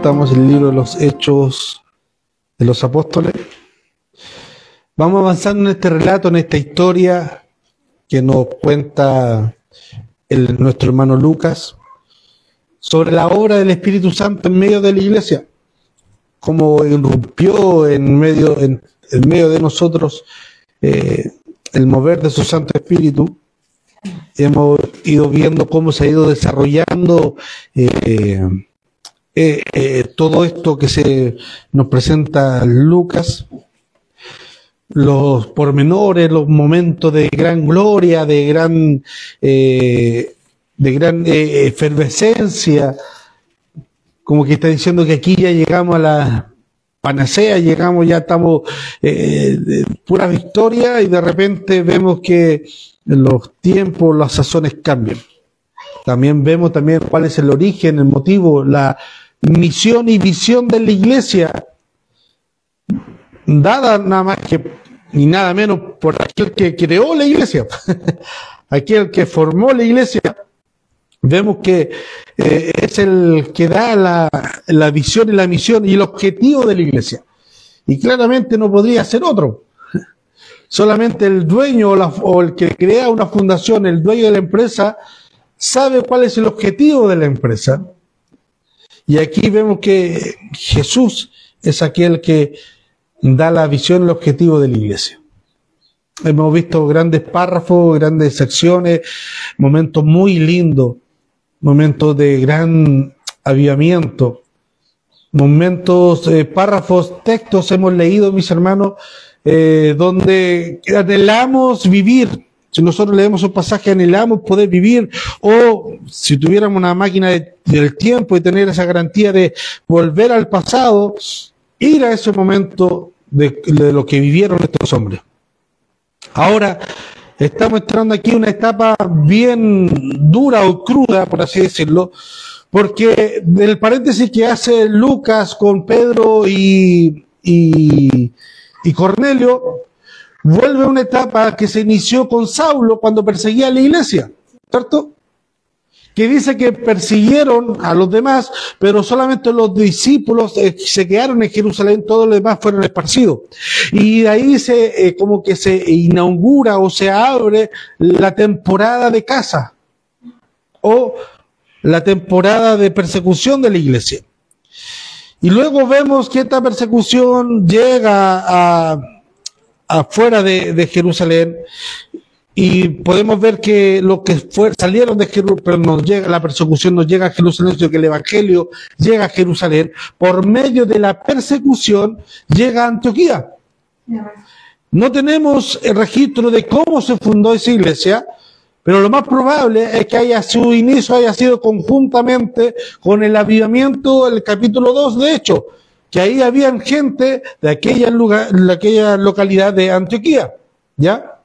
Estamos en el libro de los Hechos de los Apóstoles. Vamos avanzando en este relato, en esta historia que nos cuenta nuestro hermano Lucas sobre la obra del Espíritu Santo en medio de la iglesia, cómo irrumpió en medio de nosotros el mover de su Santo Espíritu. Hemos ido viendo cómo se ha ido desarrollando todo esto que nos presenta Lucas, los pormenores, los momentos de gran gloria, de gran efervescencia, como que está diciendo que aquí ya llegamos a la panacea, ya estamos pura victoria, y de repente vemos que los tiempos, las sazones cambian. También vemos cuál es el origen, el motivo, la misión y visión de la iglesia, dada nada más que y nada menos por aquel que creó la iglesia, aquel que formó la iglesia. Vemos que es el que da la visión y la misión y el objetivo de la iglesia. Y claramente no podría ser otro. Solamente el dueño o el que crea una fundación, el dueño de la empresa, sabe cuál es el objetivo de la empresa. Y aquí vemos que Jesús es aquel que da la visión y el objetivo de la iglesia. Hemos visto grandes párrafos, grandes secciones, momentos muy lindos, momentos de gran avivamiento, momentos, párrafos, textos hemos leído, mis hermanos, donde anhelamos vivir. Si nosotros leemos un pasaje, anhelamos poder vivir, o si tuviéramos una máquina del tiempo y tener esa garantía de volver al pasado, ir a ese momento de lo que vivieron estos hombres. Ahora estamos entrando aquí en una etapa bien dura o cruda, por así decirlo, porque del paréntesis que hace Lucas con Pedro y Cornelio, vuelve a una etapa que se inició con Saulo cuando perseguía a la iglesia, ¿cierto? Que dice que persiguieron a los demás, pero solamente los discípulos se quedaron en Jerusalén, todos los demás fueron esparcidos. Y de ahí como que se inaugura o se abre la temporada de caza, o la temporada de persecución de la iglesia. Y luego vemos que esta persecución llega afuera de Jerusalén, y podemos ver que los que salieron de Jerusalén, pero la persecución no llega a Jerusalén, sino que el evangelio llega a Jerusalén. Por medio de la persecución llega a Antioquía. No tenemos el registro de cómo se fundó esa iglesia, pero lo más probable es que su inicio haya sido conjuntamente con el avivamiento del capítulo 2 de Hechos, que ahí habían gente de aquella localidad de Antioquía, ¿ya?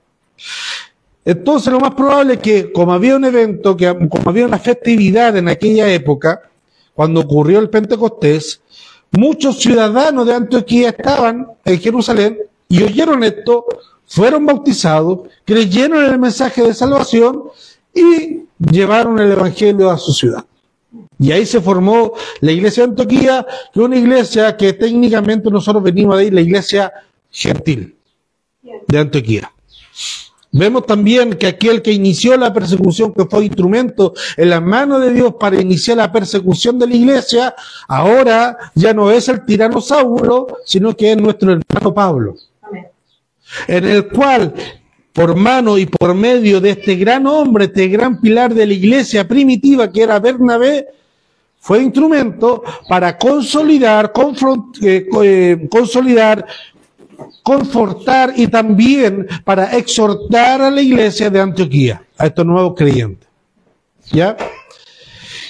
Entonces lo más probable es que, como había un evento, como había una festividad en aquella época, cuando ocurrió el Pentecostés, muchos ciudadanos de Antioquía estaban en Jerusalén y oyeron esto, fueron bautizados, creyeron en el mensaje de salvación y llevaron el evangelio a su ciudad. Y ahí se formó la iglesia de Antioquía, que es una iglesia que técnicamente nosotros venimos de ahí, la iglesia gentil de Antioquía. Vemos también que aquel que inició la persecución, que fue instrumento en las manos de Dios para iniciar la persecución de la iglesia, ahora ya no es el tirano Saulo, sino que es nuestro hermano Pablo. Amén. En el cual, por mano y por medio de este gran hombre, este gran pilar de la iglesia primitiva que era Bernabé, fue instrumento para consolidar, confortar y también para exhortar a la iglesia de Antioquía, a estos nuevos creyentes. ¿Ya?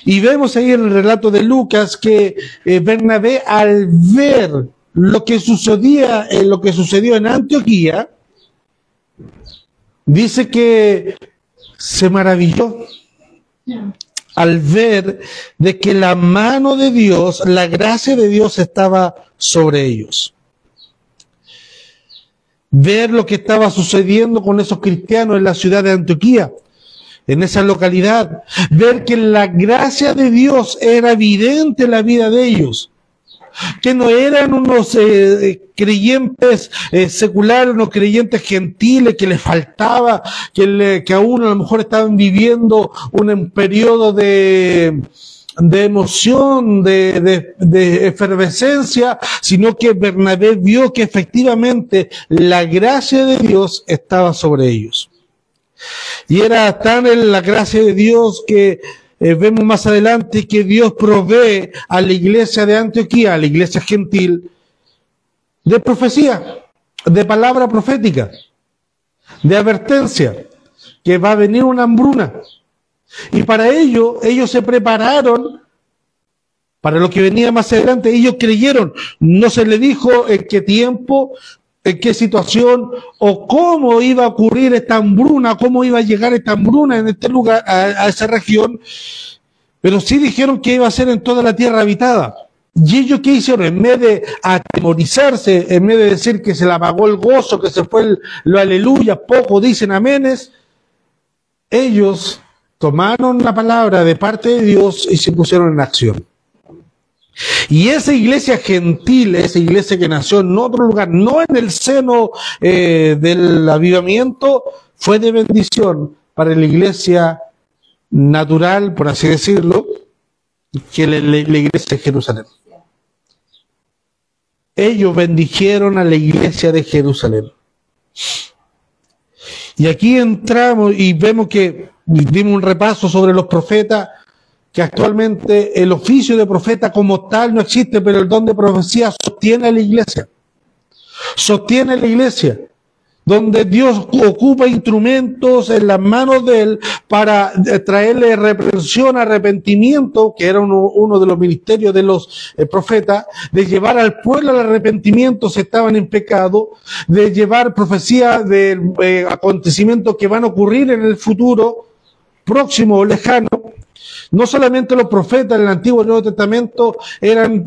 Y vemos ahí en el relato de Lucas que Bernabé, al ver lo que sucedió en Antioquía, dice que se maravilló al ver de que la mano de Dios, la gracia de Dios estaba sobre ellos. Ver lo que estaba sucediendo con esos cristianos en la ciudad de Antioquía, en esa localidad, ver que la gracia de Dios era evidente en la vida de ellos, que no eran unos creyentes seculares, unos creyentes gentiles que les faltaba, que aún a lo mejor estaban viviendo un periodo de emoción, de efervescencia, sino que Bernabé vio que efectivamente la gracia de Dios estaba sobre ellos. Y era tan en la gracia de Dios que vemos más adelante que Dios provee a la iglesia de Antioquía, a la iglesia gentil, de profecía, de palabra profética, de advertencia, que va a venir una hambruna. Y para ello, ellos se prepararon para lo que venía más adelante. Ellos creyeron, no se les dijo en qué tiempo, en qué situación o cómo iba a ocurrir esta hambruna, cómo iba a llegar esta hambruna en este lugar, a esa región, pero sí dijeron que iba a ser en toda la tierra habitada. ¿Y ellos qué hicieron? En vez de atemorizarse, en vez de decir que se le apagó el gozo, que se fue lo aleluya, poco dicen amenes, ellos tomaron la palabra de parte de Dios y se pusieron en acción. Y esa iglesia gentil, esa iglesia que nació en otro lugar, no en el seno del avivamiento, fue de bendición para la iglesia natural, por así decirlo, que la iglesia de Jerusalén. Ellos bendijeron a la iglesia de Jerusalén. Y aquí entramos y vemos que dimos un repaso sobre los profetas, que actualmente el oficio de profeta como tal no existe, pero el don de profecía sostiene a la iglesia. Sostiene a la iglesia, donde Dios ocupa instrumentos en las manos de él para traerle reprensión, arrepentimiento, que era uno de los ministerios de los profetas, de llevar al pueblo al arrepentimiento si estaban en pecado, de llevar profecía de acontecimientos que van a ocurrir en el futuro, próximo o lejano. No solamente los profetas en el Antiguo y Nuevo Testamento tenían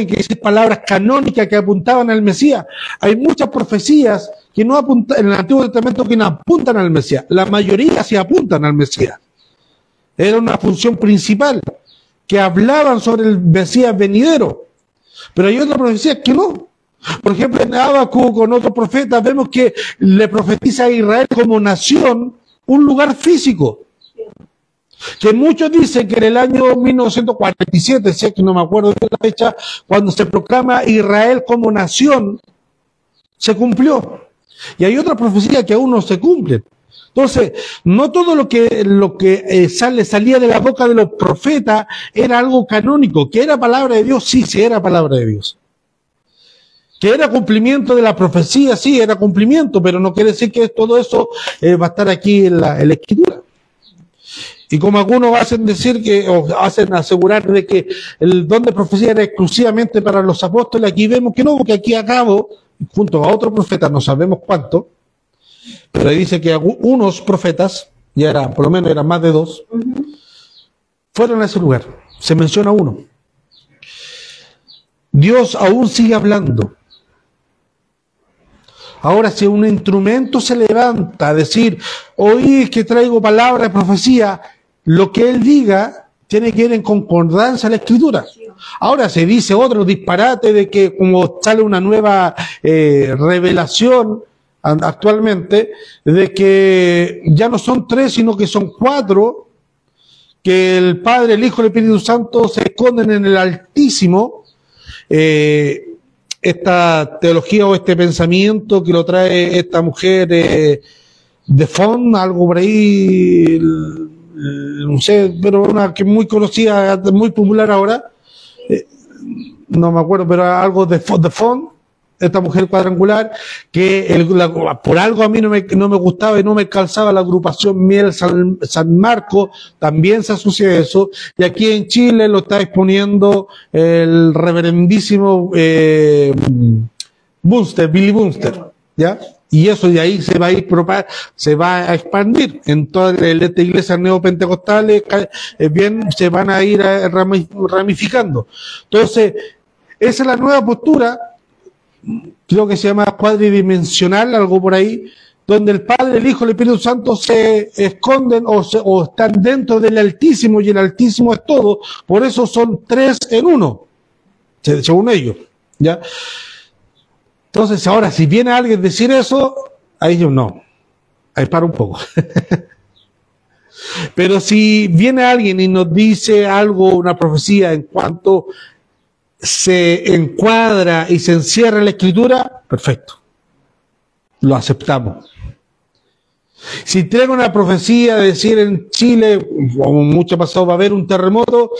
que decir palabras canónicas que apuntaban al Mesías. Hay muchas profecías que no apuntan, en el Antiguo Testamento, que no apuntan al Mesías. La mayoría sí apuntan al Mesías. Era una función principal, que hablaban sobre el Mesías venidero. Pero hay otras profecías que no. Por ejemplo, en Habacuc, con otros profetas, vemos que le profetiza a Israel como nación un lugar físico. Que muchos dicen que en el año 1947, si es que no me acuerdo de la fecha, cuando se proclama Israel como nación, se cumplió. Y hay otras profecías que aún no se cumplen. Entonces, no todo lo que salía de la boca de los profetas era algo canónico. Que era palabra de Dios, sí era palabra de Dios. Que era cumplimiento de la profecía, sí, era cumplimiento, pero no quiere decir que todo eso va a estar aquí en la Escritura. Y como algunos hacen decir o hacen asegurar de que el don de profecía era exclusivamente para los apóstoles, aquí vemos que no, porque aquí acabo, junto a otros profetas, no sabemos cuánto, pero dice que unos profetas, por lo menos eran más de 2, fueron a ese lugar. Se menciona uno. Dios aún sigue hablando. Ahora, si un instrumento se levanta a decir, oí que traigo palabra de profecía, lo que él diga tiene que ir en concordancia a la Escritura. Ahora se dice otro disparate de que como sale una nueva revelación actualmente, de que ya no son 3, sino que son 4, que el Padre, el Hijo y el Espíritu Santo se esconden en el Altísimo. Esta teología o este pensamiento que lo trae esta mujer de Font, algo por ahí, no sé, pero una que es muy conocida, muy popular ahora, no me acuerdo, pero algo de Font, esta mujer cuadrangular, que por algo a mí no me gustaba y no me calzaba la agrupación Miel San Marco, también se asocia a eso, y aquí en Chile lo está exponiendo el reverendísimo Billy Bunster, ¿ya? Y eso de ahí se va a ir se va a expandir en todas estas iglesias neopentecostales, bien, se van a ir ramificando. Entonces, esa es la nueva postura, creo que se llama cuadridimensional, algo por ahí, donde el Padre, el Hijo y el Espíritu Santo se esconden o están dentro del Altísimo, y el Altísimo es todo, por eso son 3 en 1. según ellos, ¿ya? Entonces, ahora, si viene alguien a decir eso, ahí yo no, ahí para un poco. Pero si viene alguien y nos dice algo, una profecía, en cuanto se encuadra y se encierra en la Escritura, perfecto, lo aceptamos. Si traigo una profecía de decir en Chile, como mucho ha pasado, va a haber un terremoto,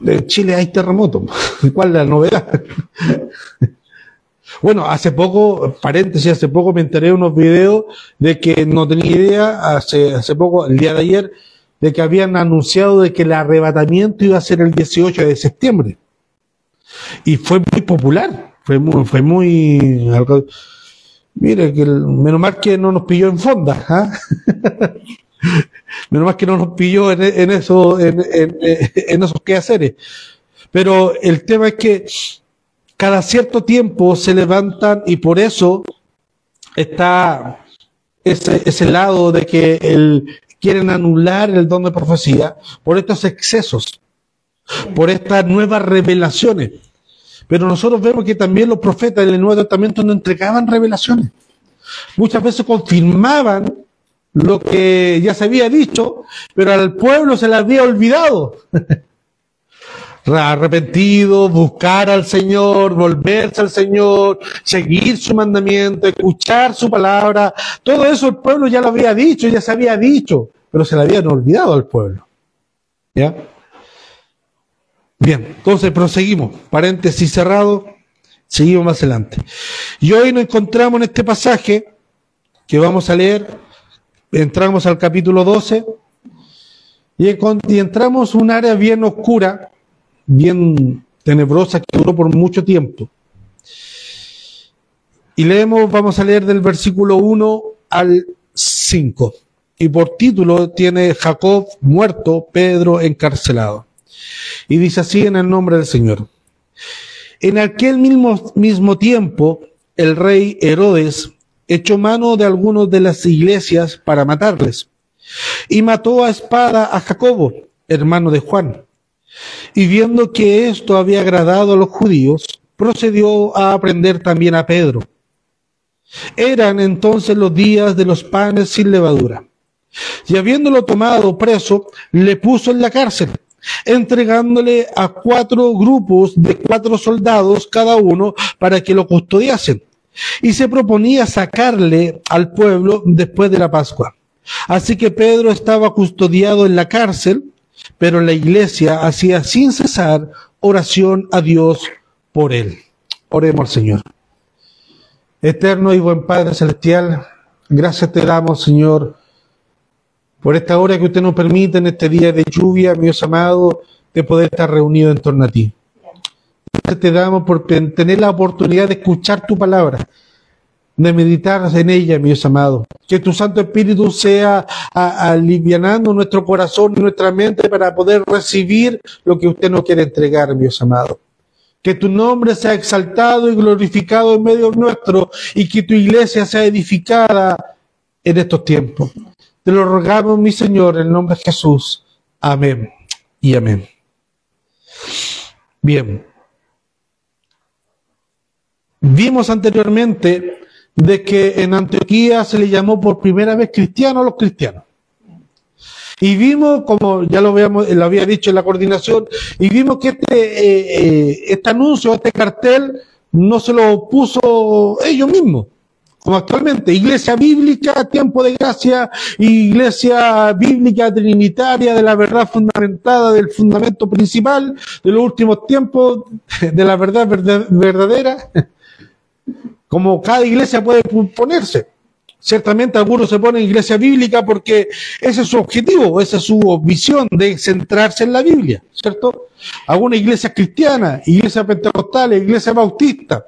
en Chile hay terremoto, ¿cuál es la novedad? Bueno, hace poco, paréntesis, hace poco me enteré de unos videos de que no tenía idea, hace poco, el día de ayer, de que habían anunciado de que el arrebatamiento iba a ser el 18 de septiembre. Y fue muy popular, fue muy mire, que menos mal que no nos pilló en fonda, ¿eh? Menos mal que no nos pilló en esos quehaceres. Pero el tema es que cada cierto tiempo se levantan, y por eso está ese lado de que quieren anular el don de profecía por estos excesos, por estas nuevas revelaciones. Pero nosotros vemos que también los profetas del Nuevo Testamento no entregaban revelaciones. Muchas veces confirmaban lo que ya se había dicho, pero al pueblo se le había olvidado. Arrepentido, buscar al Señor, volverse al Señor, seguir su mandamiento, escuchar su palabra, todo eso el pueblo ya lo había dicho, ya se había dicho, pero se le habían olvidado al pueblo. ¿Ya? Bien, entonces proseguimos, paréntesis cerrado, seguimos más adelante. Y hoy nos encontramos en este pasaje que vamos a leer, entramos al capítulo 12 y entramos en un área bien oscura, bien tenebrosa, que duró por mucho tiempo. Y vamos a leer del versículo 1 al 5. Y por título tiene Jacob muerto, Pedro encarcelado. Y dice así en el nombre del Señor. En aquel mismo tiempo, el rey Herodes echó mano de algunos de las iglesias para matarles. Y mató a espada a Jacobo, hermano de Juan. Y viendo que esto había agradado a los judíos, procedió a prender también a Pedro. Eran entonces los días de los panes sin levadura. Y habiéndolo tomado preso, le puso en la cárcel, entregándole a 4 grupos de 4 soldados cada uno para que lo custodiasen. Y se proponía sacarle al pueblo después de la Pascua. Así que Pedro estaba custodiado en la cárcel, pero la iglesia hacía sin cesar oración a Dios por él. Oremos al Señor. Eterno y buen Padre Celestial, gracias te damos, Señor, por esta hora que usted nos permite en este día de lluvia, mi Dios amado, de poder estar reunidos en torno a ti. Gracias te damos por tener la oportunidad de escuchar tu palabra, de meditar en ella, mi Dios amado. Que tu Santo Espíritu sea alivianando nuestro corazón y nuestra mente para poder recibir lo que usted nos quiere entregar, mi Dios amado. Que tu nombre sea exaltado y glorificado en medio nuestro y que tu iglesia sea edificada en estos tiempos. Te lo rogamos, mi Señor, en el nombre de Jesús. Amén y amén. Bien. Vimos anteriormente de que en Antioquía se le llamó por primera vez cristiano a los cristianos. Y vimos, como ya lo había dicho en la coordinación, y vimos que este anuncio, este cartel, no se lo puso ellos mismos, como actualmente. Iglesia Bíblica, Tiempo de Gracia, Iglesia Bíblica Trinitaria de la verdad fundamentada, del fundamento principal de los últimos tiempos, de la verdad verdadera. Como cada iglesia puede ponerse. Ciertamente algunos se ponen iglesia bíblica porque ese es su objetivo, esa es su visión de centrarse en la Biblia, ¿cierto? Algunas iglesias cristianas, iglesias pentecostales, iglesias bautistas.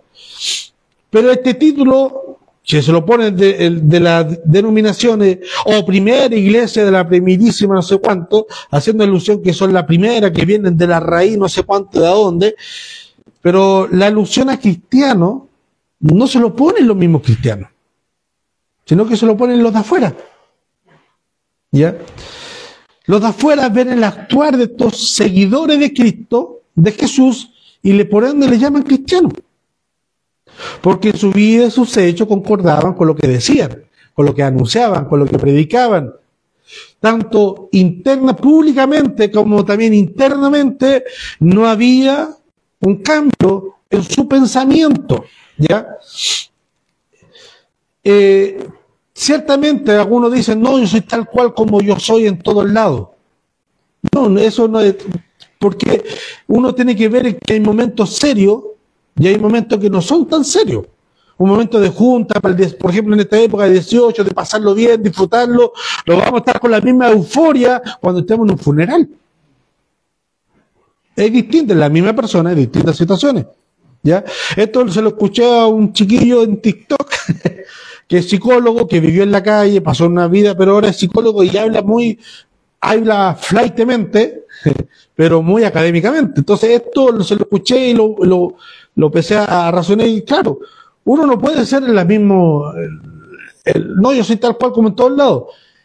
Pero este título, que se lo ponen de las denominaciones, o primera iglesia de la primerísima no sé cuánto, haciendo alusión que son la primera, que vienen de la raíz no sé cuánto de dónde, pero la alusión a cristiano no se lo ponen los mismos cristianos, sino que se lo ponen los de afuera. ¿Ya? Los de afuera ven el actuar de estos seguidores de Cristo de Jesús y por ende le llaman cristianos. Porque su vida y sus hechos concordaban con lo que decían, con lo que anunciaban, con lo que predicaban. Tanto interna, públicamente, como también internamente, no había un cambio en su pensamiento, ¿ya? Ciertamente algunos dicen, no, yo soy tal cual como yo soy en todos lados. No, eso no es, porque uno tiene que ver que hay momentos serios y hay momentos que no son tan serios. Un momento de junta, por ejemplo, en esta época de 18, de pasarlo bien, disfrutarlo, lo vamos a estar con la misma euforia cuando estemos en un funeral. Es distinto, es la misma persona en distintas situaciones. ¿Ya? Esto se lo escuché a un chiquillo en TikTok, que es psicólogo, que vivió en la calle, pasó una vida, pero ahora es psicólogo y habla flightmente, pero muy académicamente. Entonces esto se lo escuché y lo empecé a razonar y claro, uno no puede ser en la misma, no, yo soy tal cual como en todos lados,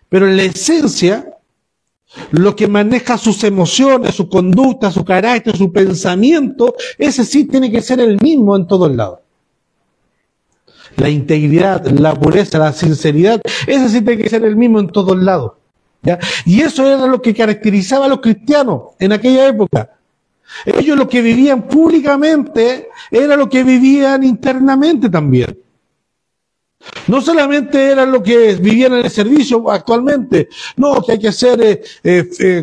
pero en la esencia, lo que maneja sus emociones, su conducta, su carácter, su pensamiento, ese sí tiene que ser el mismo en todos lados. La integridad, la pureza, la sinceridad, ese sí tiene que ser el mismo en todos lados. ¿Ya? Y eso era lo que caracterizaba a los cristianos en aquella época. Ellos lo que vivían públicamente era lo que vivían internamente también. No solamente era lo que vivían en el servicio actualmente, no, que hay que ser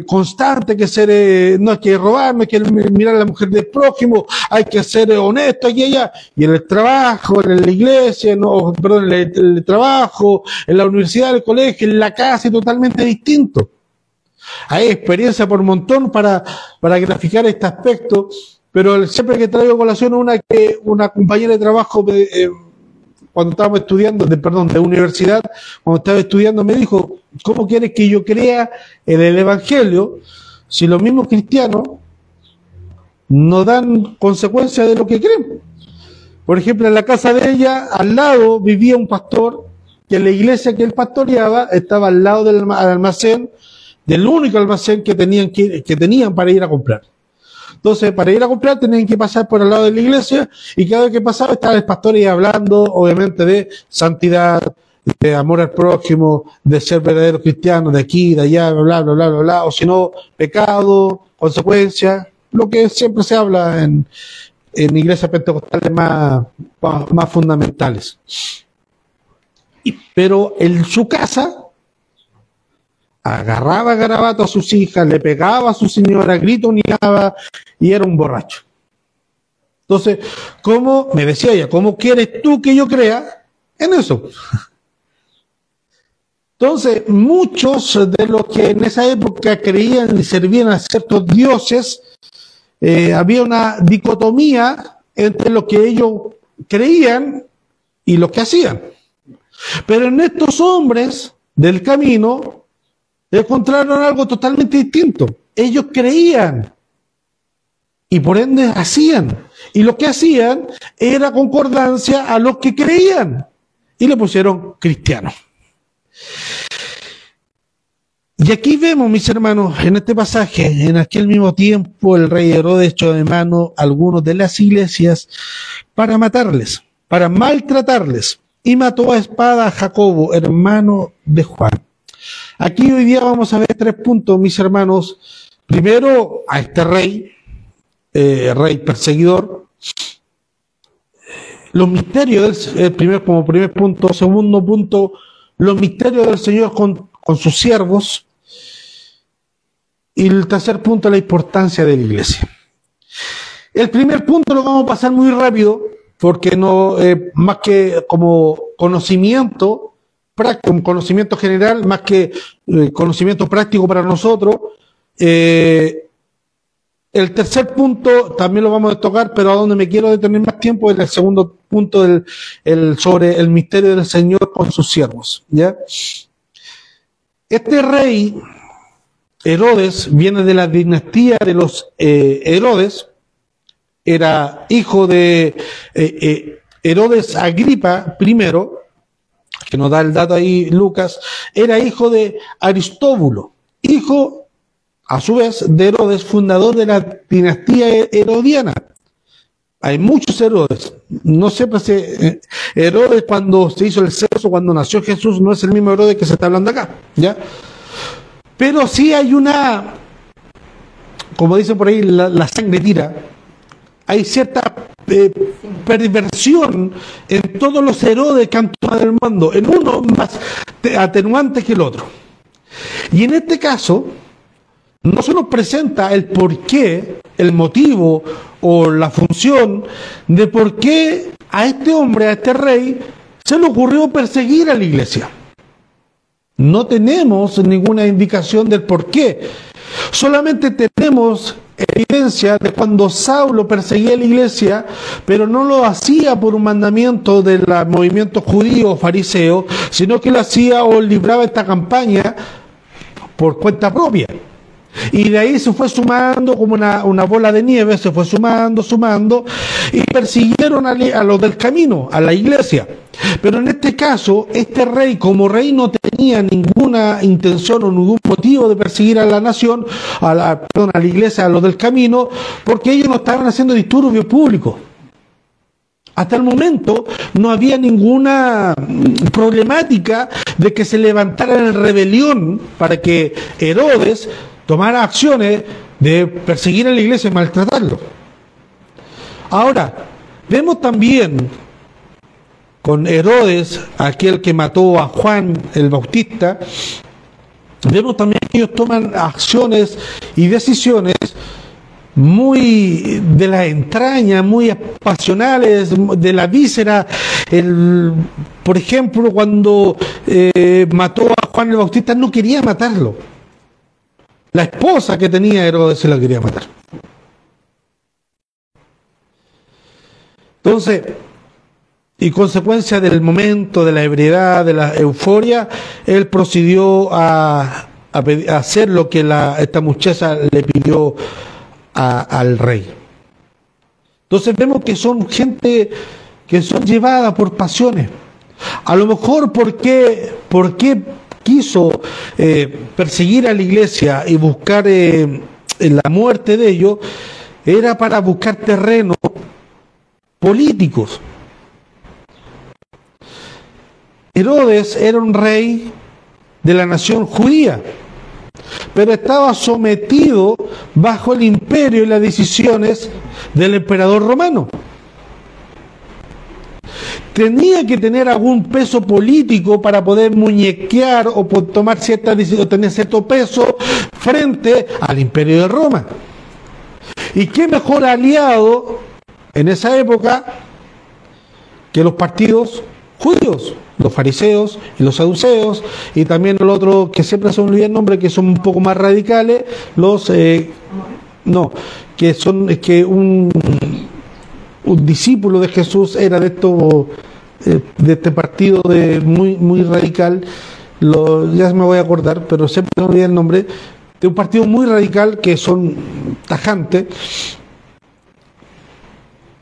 constante, hay que ser, no hay que robar, no hay que mirar a la mujer del prójimo, hay que ser honesto aquí y allá. Y en el trabajo, en la iglesia, en el trabajo, en la universidad, en el colegio, en la casa, es totalmente distinto. Hay experiencia por montón para graficar este aspecto, pero siempre que traigo a colación una compañera de trabajo cuando estábamos estudiando, de universidad, cuando estaba estudiando, me dijo, ¿cómo quieres que yo crea en el Evangelio si los mismos cristianos no dan consecuencia de lo que creen? Por ejemplo, en la casa de ella, al lado vivía un pastor, que en la iglesia que él pastoreaba estaba al lado del almacén, del único almacén que tenían para ir a comprar. Entonces, para ir a comprar tenían que pasar por al lado de la iglesia y cada vez que pasaba estaba el pastor ahí hablando, obviamente, de santidad, de amor al prójimo, de ser verdadero cristiano, de aquí, de allá, bla, bla, bla, bla, bla, o si no, pecado, consecuencias, lo que siempre se habla en iglesias pentecostales más fundamentales. Pero en su casa agarraba garabato a sus hijas, le pegaba a su señora, gritoneaba y era un borracho. Entonces, me decía ella, ¿cómo quieres tú que yo crea en eso? Entonces, muchos de los que en esa época creían y servían a ciertos dioses, había una dicotomía entre lo que ellos creían y lo que hacían. Pero en estos hombres del camino, encontraron algo totalmente distinto. Ellos creían y por ende hacían. Y lo que hacían era concordancia a lo que creían. Y le pusieron cristianos. Y aquí vemos, mis hermanos, en este pasaje, en aquel mismo tiempo el rey Herodes echó de mano a algunos de las iglesias para matarles, para maltratarles. Y mató a espada a Jacobo, hermano de Juan. Aquí hoy día vamos a ver 3 puntos, mis hermanos. Primero, a este rey perseguidor. Los misterios como primer punto. Segundo punto, los misterios del Señor con sus siervos. Y el tercer punto, la importancia de la iglesia. El primer punto lo vamos a pasar muy rápido, porque no, más que como conocimiento, un conocimiento general más que conocimiento práctico para nosotros. El tercer punto también lo vamos a tocar, pero a donde me quiero detener más tiempo es el segundo punto sobre el misterio del Señor con sus siervos. ¿Ya? Este rey Herodes viene de la dinastía de los Herodes, era hijo de Herodes Agripa I, que nos da el dato ahí Lucas, era hijo de Aristóbulo, hijo a su vez, de Herodes, fundador de la dinastía herodiana. Hay muchos Herodes. No siempre Herodes, cuando se hizo el censo, cuando nació Jesús, no es el mismo Herodes que se está hablando acá, ¿ya? Pero sí hay una, como dicen por ahí, la sangre tira. Hay cierta perversión en todos los Herodes que han tomado el mundo, en uno más atenuante que el otro. Y en este caso, no se nos presenta el porqué, el motivo o la función de por qué a este hombre, a este rey, se le ocurrió perseguir a la iglesia. No tenemos ninguna indicación del por qué. Solamente tenemos evidencia de cuando Saulo perseguía a la iglesia, pero no lo hacía por un mandamiento del movimiento judío o fariseo, sino que lo hacía o libraba esta campaña por cuenta propia. Y de ahí se fue sumando como una bola de nieve, se fue sumando, y persiguieron a los del camino, a la iglesia. Pero en este caso, este rey, como rey, no tenía ninguna intención o ningún motivo de perseguir a la nación, a la iglesia, a los del camino, porque ellos no estaban haciendo disturbios públicos. Hasta el momento no había ninguna problemática de que se levantaran en rebelión para que Herodes tomara acciones de perseguir a la iglesia y maltratarlo. Ahora, vemos también con Herodes, aquel que mató a Juan el Bautista, vemos también que ellos toman acciones y decisiones muy de la entraña, muy pasionales, de la víscera. Por ejemplo, cuando mató a Juan el Bautista, no quería matarlo. La esposa que tenía Herodes se la quería matar. Entonces, y consecuencia del momento, de la ebriedad, de la euforia, él procedió a hacer lo que esta muchacha le pidió al rey. Entonces vemos que son gente que son llevadas por pasiones. A lo mejor ¿por qué quiso perseguir a la iglesia y buscar la muerte de ellos? Era para buscar terrenos políticos. Herodes era un rey de la nación judía, pero estaba sometido bajo el imperio y las decisiones del emperador romano. Tenía que tener algún peso político para poder muñequear o tomar cierta decisión, tener cierto peso frente al imperio de Roma. ¿Y qué mejor aliado en esa época que los partidos judíos? Los fariseos y los saduceos, y también el otro que siempre se me olvida el nombre, que son un poco más radicales, un discípulo de Jesús era de este partido muy radical, ya me voy a acordar, pero siempre se me olvida el nombre, de un partido muy radical que son tajantes,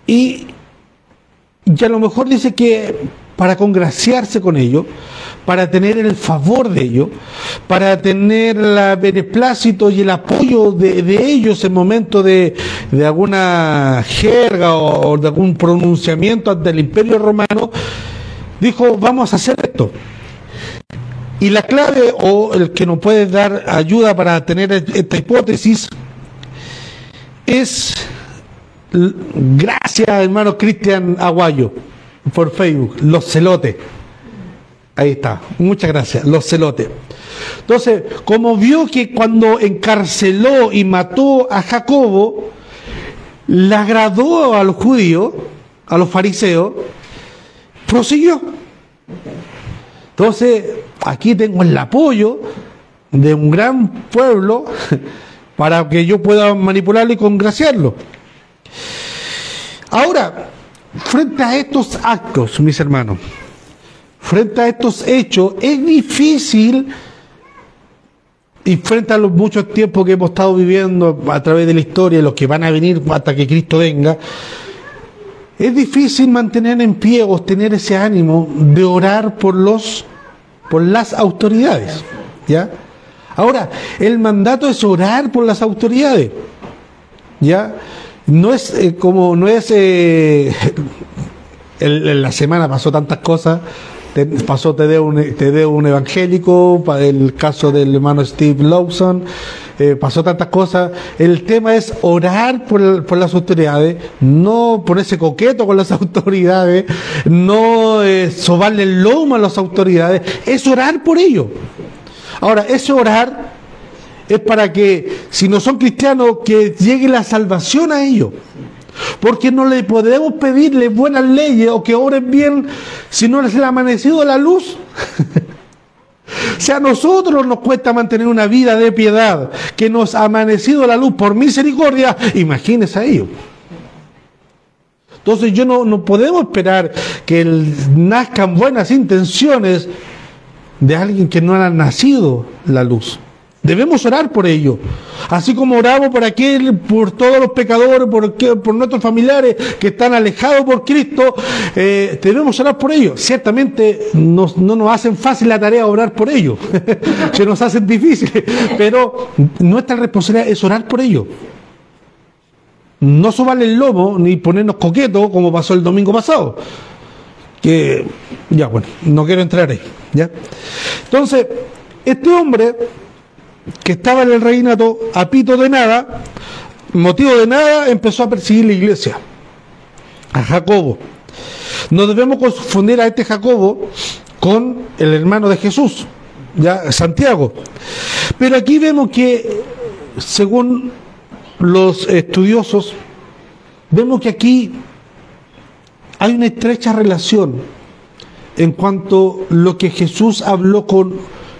y a lo mejor dice que para congraciarse con ellos, para tener el favor de ellos, para tener el beneplácito y el apoyo de ellos en momento de alguna jerga o de algún pronunciamiento ante el imperio romano, dijo, vamos a hacer esto. Y la clave, o el que nos puede dar ayuda para tener esta hipótesis, es, gracias hermano Cristian Aguayo, por Facebook, los celotes. Ahí está, muchas gracias, los celotes. Entonces, como vio que cuando encarceló y mató a Jacobo, le agradó a los judíos, a los fariseos, prosiguió. Entonces, aquí tengo el apoyo de un gran pueblo para que yo pueda manipularlo y congraciarlo. Ahora, frente a estos actos, mis hermanos, frente a estos hechos, es difícil, y frente a los muchos tiempos que hemos estado viviendo a través de la historia y los que van a venir hasta que Cristo venga, es difícil mantener en pie o tener ese ánimo de orar por las autoridades, ¿ya? Ahora, el mandato es orar por las autoridades. ¿Ya? No es la semana pasó tantas cosas. Pasó te debo un evangélico, para el caso del hermano Steve Lawson, pasó tantas cosas. El tema es orar por las autoridades, no ponerse coqueto con las autoridades, no sobarle el lomo a las autoridades, es orar por ellos. Ahora, ese orar es para que, si no son cristianos, que llegue la salvación a ellos. Porque no le podemos pedirle buenas leyes o que oren bien si no les ha amanecido la luz. Si a nosotros nos cuesta mantener una vida de piedad, que nos ha amanecido la luz por misericordia, imagínense a ellos. Entonces no podemos esperar que nazcan buenas intenciones de alguien que no ha nacido la luz. Debemos orar por ello, así como oramos por todos los pecadores, por nuestros familiares que están alejados por Cristo. Debemos orar por ellos. Ciertamente no nos hacen fácil la tarea de orar por ellos, se nos hacen difíciles, pero nuestra responsabilidad es orar por ellos. No sobarle el lomo ni ponernos coquetos como pasó el domingo pasado. Que ya, bueno, no quiero entrar ahí, ¿ya? Entonces, este hombre que estaba en el reinato, a pito de nada, motivo de nada, empezó a perseguir la iglesia, a Jacobo. No debemos confundir a este Jacobo con el hermano de Jesús, ya Santiago. Pero aquí vemos que, según los estudiosos, vemos que aquí hay una estrecha relación en cuanto a lo que Jesús habló con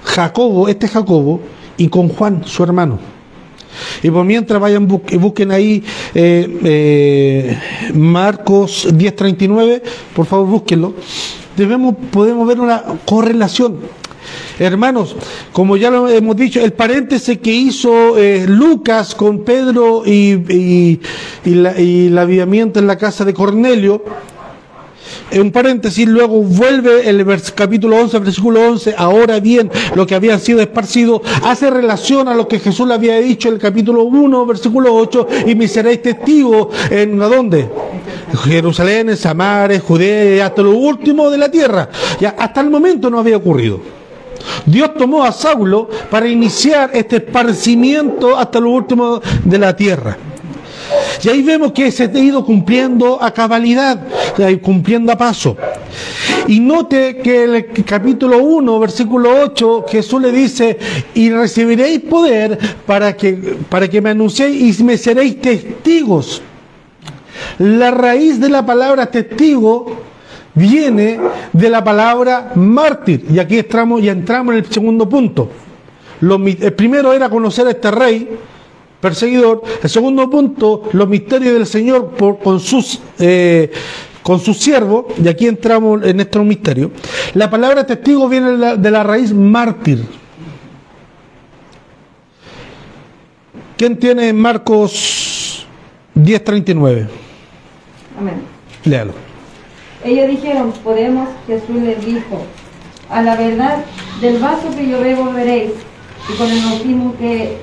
Jacobo, este Jacobo, y con Juan, su hermano. Y por mientras vayan busquen ahí Marcos 10:39, por favor búsquenlo. Podemos ver una correlación. Hermanos, como ya lo hemos dicho, el paréntesis que hizo Lucas con Pedro y el avivamiento en la casa de Cornelio, en un paréntesis, luego vuelve el capítulo 11, versículo 11, ahora bien, lo que habían sido esparcidos, hace relación a lo que Jesús le había dicho en el capítulo 1, versículo 8, y me seréis testigos, ¿en dónde? Jerusalén, en Samaria, Judea, hasta lo último de la tierra. Ya, hasta el momento no había ocurrido. Dios tomó a Saulo para iniciar este esparcimiento hasta lo último de la tierra. Y ahí vemos que se ha ido cumpliendo a cabalidad, cumpliendo a paso. Y note que en el capítulo 1, versículo 8, Jesús le dice, y recibiréis poder para que me anunciéis y me seréis testigos. La raíz de la palabra testigo viene de la palabra mártir. Y aquí entramos en el segundo punto. El primero era conocer a este rey perseguidor. El segundo punto, los misterios del Señor con sus siervos, y aquí entramos en estos misterios. La palabra testigo viene de la raíz mártir. ¿Quién tiene Marcos 10:39? Amén. Léalo. Ellos dijeron, podemos. Jesús les dijo, a la verdad, del vaso que yo bebo beberéis, y con el bautismo que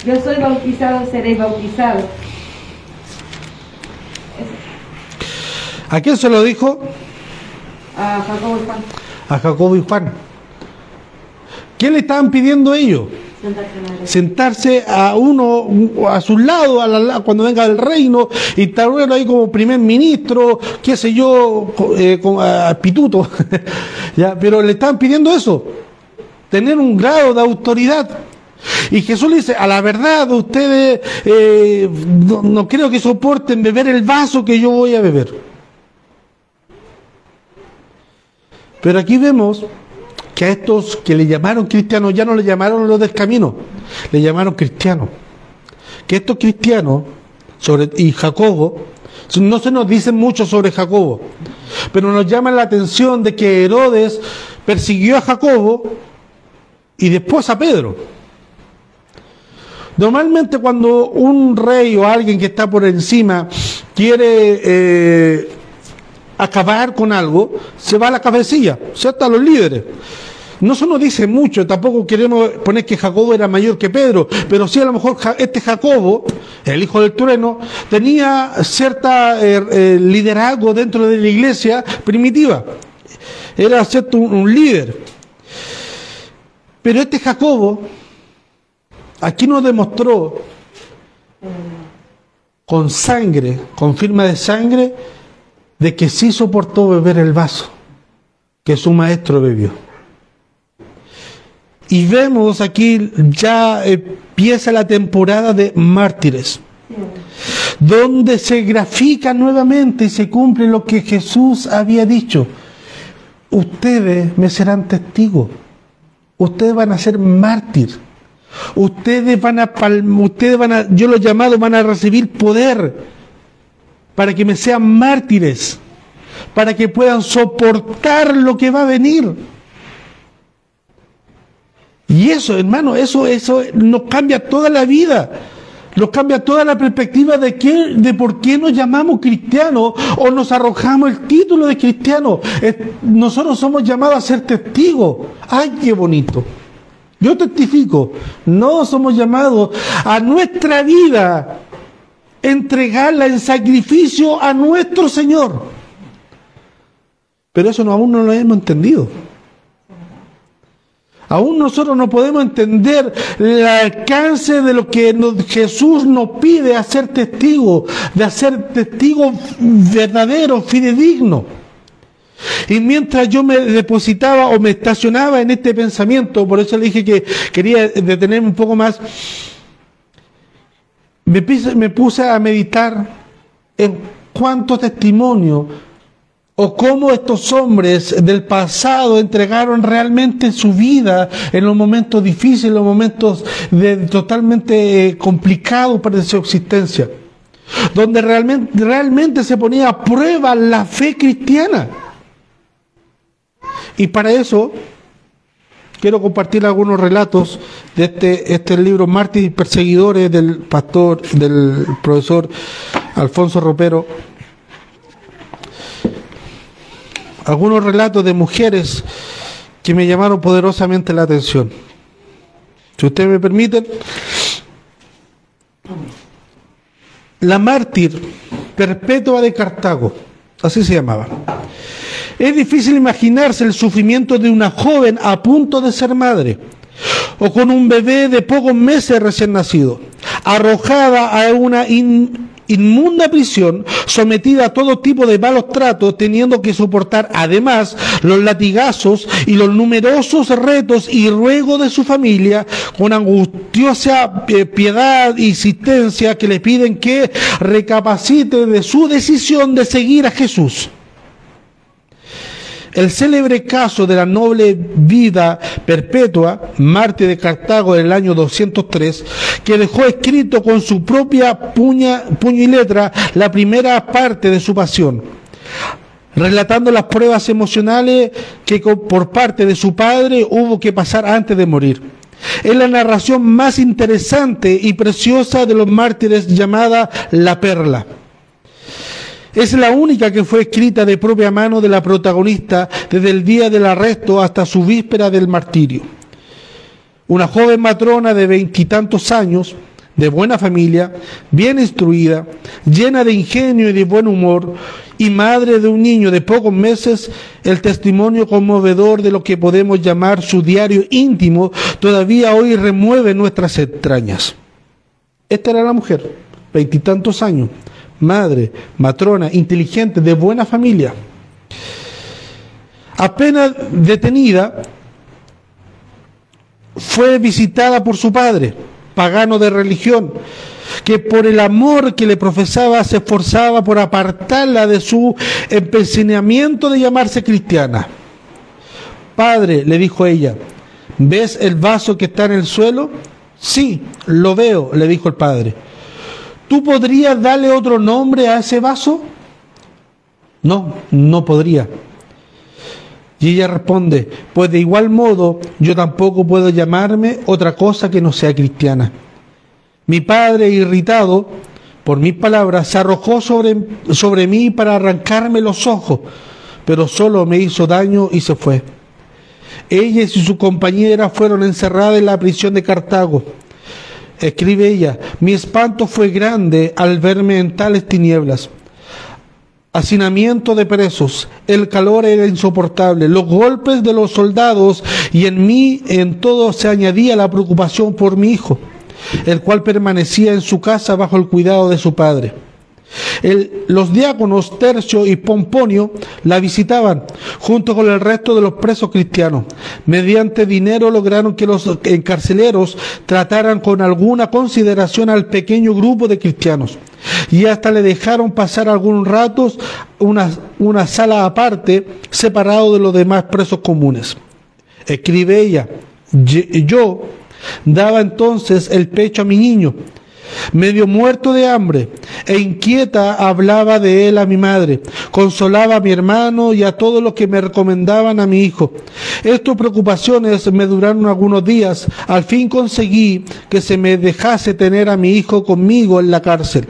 yo soy bautizado, seréis bautizados. ¿A quién se lo dijo? A Jacobo y Juan. A Jacobo y Juan. ¿Qué le estaban pidiendo ellos? Sentarse a uno a su lado cuando venga el reino y estar ahí como primer ministro, qué sé yo, a pituto. Ya, pero le estaban pidiendo eso, tener un grado de autoridad. Y Jesús le dice, a la verdad ustedes no creo que soporten beber el vaso que yo voy a beber. Pero aquí vemos que a estos que le llamaron cristianos ya no le llamaron los del camino, le llamaron cristianos. Que estos cristianos y Jacobo, no se nos dice mucho sobre Jacobo, pero nos llama la atención de que Herodes persiguió a Jacobo y después a Pedro. Normalmente cuando un rey o alguien que está por encima quiere acabar con algo, se va a la cabecilla, ¿cierto? A los líderes. No se nos dice mucho, tampoco queremos poner que Jacobo era mayor que Pedro, pero sí a lo mejor este Jacobo, el hijo del trueno, tenía cierta liderazgo dentro de la iglesia primitiva. Era cierto un líder. Pero este Jacobo, aquí nos demostró con sangre, con firma de sangre, de que sí soportó beber el vaso que su maestro bebió. Y vemos aquí ya empieza la temporada de mártires, donde se grafica nuevamente y se cumple lo que Jesús había dicho. Ustedes me serán testigos, ustedes van a ser mártires, ustedes van a, yo los llamados van a recibir poder para que me sean mártires, para que puedan soportar lo que va a venir. Y eso, hermano, eso nos cambia toda la vida, nos cambia toda la perspectiva de por qué nos llamamos cristianos o nos arrojamos el título de cristianos. Nosotros somos llamados a ser testigos. ¡Ay, qué bonito! Yo testifico. No, somos llamados a nuestra vida, entregarla en sacrificio a nuestro Señor. Pero eso aún no lo hemos entendido. Aún nosotros no podemos entender el alcance de lo que Jesús nos pide, hacer testigos, de hacer testigos verdaderos, fidedignos. Y mientras yo me depositaba o me estacionaba en este pensamiento, por eso le dije que quería detenerme un poco más, me puse a meditar en cuántos testimonios o cómo estos hombres del pasado entregaron realmente su vida en los momentos difíciles, en los momentos totalmente complicados para su existencia, donde realmente se ponía a prueba la fe cristiana. Y para eso quiero compartir algunos relatos de este libro Mártires y Perseguidores del profesor Alfonso Ropero. Algunos relatos de mujeres que me llamaron poderosamente la atención. Si ustedes me permiten, la mártir Perpetua de Cartago, así se llamaba. Es difícil imaginarse el sufrimiento de una joven a punto de ser madre, o con un bebé de pocos meses recién nacido, arrojada a una inmunda prisión, sometida a todo tipo de malos tratos, teniendo que soportar además los latigazos y los numerosos retos y ruegos de su familia, con angustiosa piedad e insistencia que le piden que recapacite de su decisión de seguir a Jesús. El célebre caso de la noble vida Perpetua, mártir de Cartago del año 203, que dejó escrito con su propia puño y letra la primera parte de su pasión, relatando las pruebas emocionales que por parte de su padre hubo que pasar antes de morir. Es la narración más interesante y preciosa de los mártires, llamada La Perla. Es la única que fue escrita de propia mano de la protagonista desde el día del arresto hasta su víspera del martirio. Una joven matrona de 20 y tantos años, de buena familia, bien instruida, llena de ingenio y de buen humor, y madre de un niño de pocos meses, el testimonio conmovedor de lo que podemos llamar su diario íntimo todavía hoy remueve nuestras entrañas. Esta era la mujer, 20 y tantos años, madre, matrona, inteligente, de buena familia. Apenas detenida, fue visitada por su padre, pagano de religión, que por el amor que le profesaba se esforzaba por apartarla de su empecinamiento de llamarse cristiana. Padre, le dijo ella, ¿ves el vaso que está en el suelo? Sí, lo veo, le dijo el padre. ¿Tú podrías darle otro nombre a ese vaso? No, no podría. Y ella responde, pues de igual modo yo tampoco puedo llamarme otra cosa que no sea cristiana. Mi padre, irritado por mis palabras, se arrojó sobre mí para arrancarme los ojos, pero solo me hizo daño y se fue. Ellas y su compañera fueron encerradas en la prisión de Cartago. Escribe ella: mi espanto fue grande al verme en tales tinieblas. Hacinamiento de presos, el calor era insoportable, los golpes de los soldados, y en mí en todo se añadía la preocupación por mi hijo, el cual permanecía en su casa bajo el cuidado de su padre. Los diáconos Tercio y Pomponio la visitaban, junto con el resto de los presos cristianos. Mediante dinero lograron que los encarceleros trataran con alguna consideración al pequeño grupo de cristianos, y hasta le dejaron pasar algunos ratos una sala aparte, separado de los demás presos comunes. Escribe ella: yo daba entonces el pecho a mi niño, medio muerto de hambre, e inquieta hablaba de él a mi madre, consolaba a mi hermano y a todos los que me recomendaban a mi hijo. Estas preocupaciones me duraron algunos días. Al fin conseguí que se me dejase tener a mi hijo conmigo en la cárcel.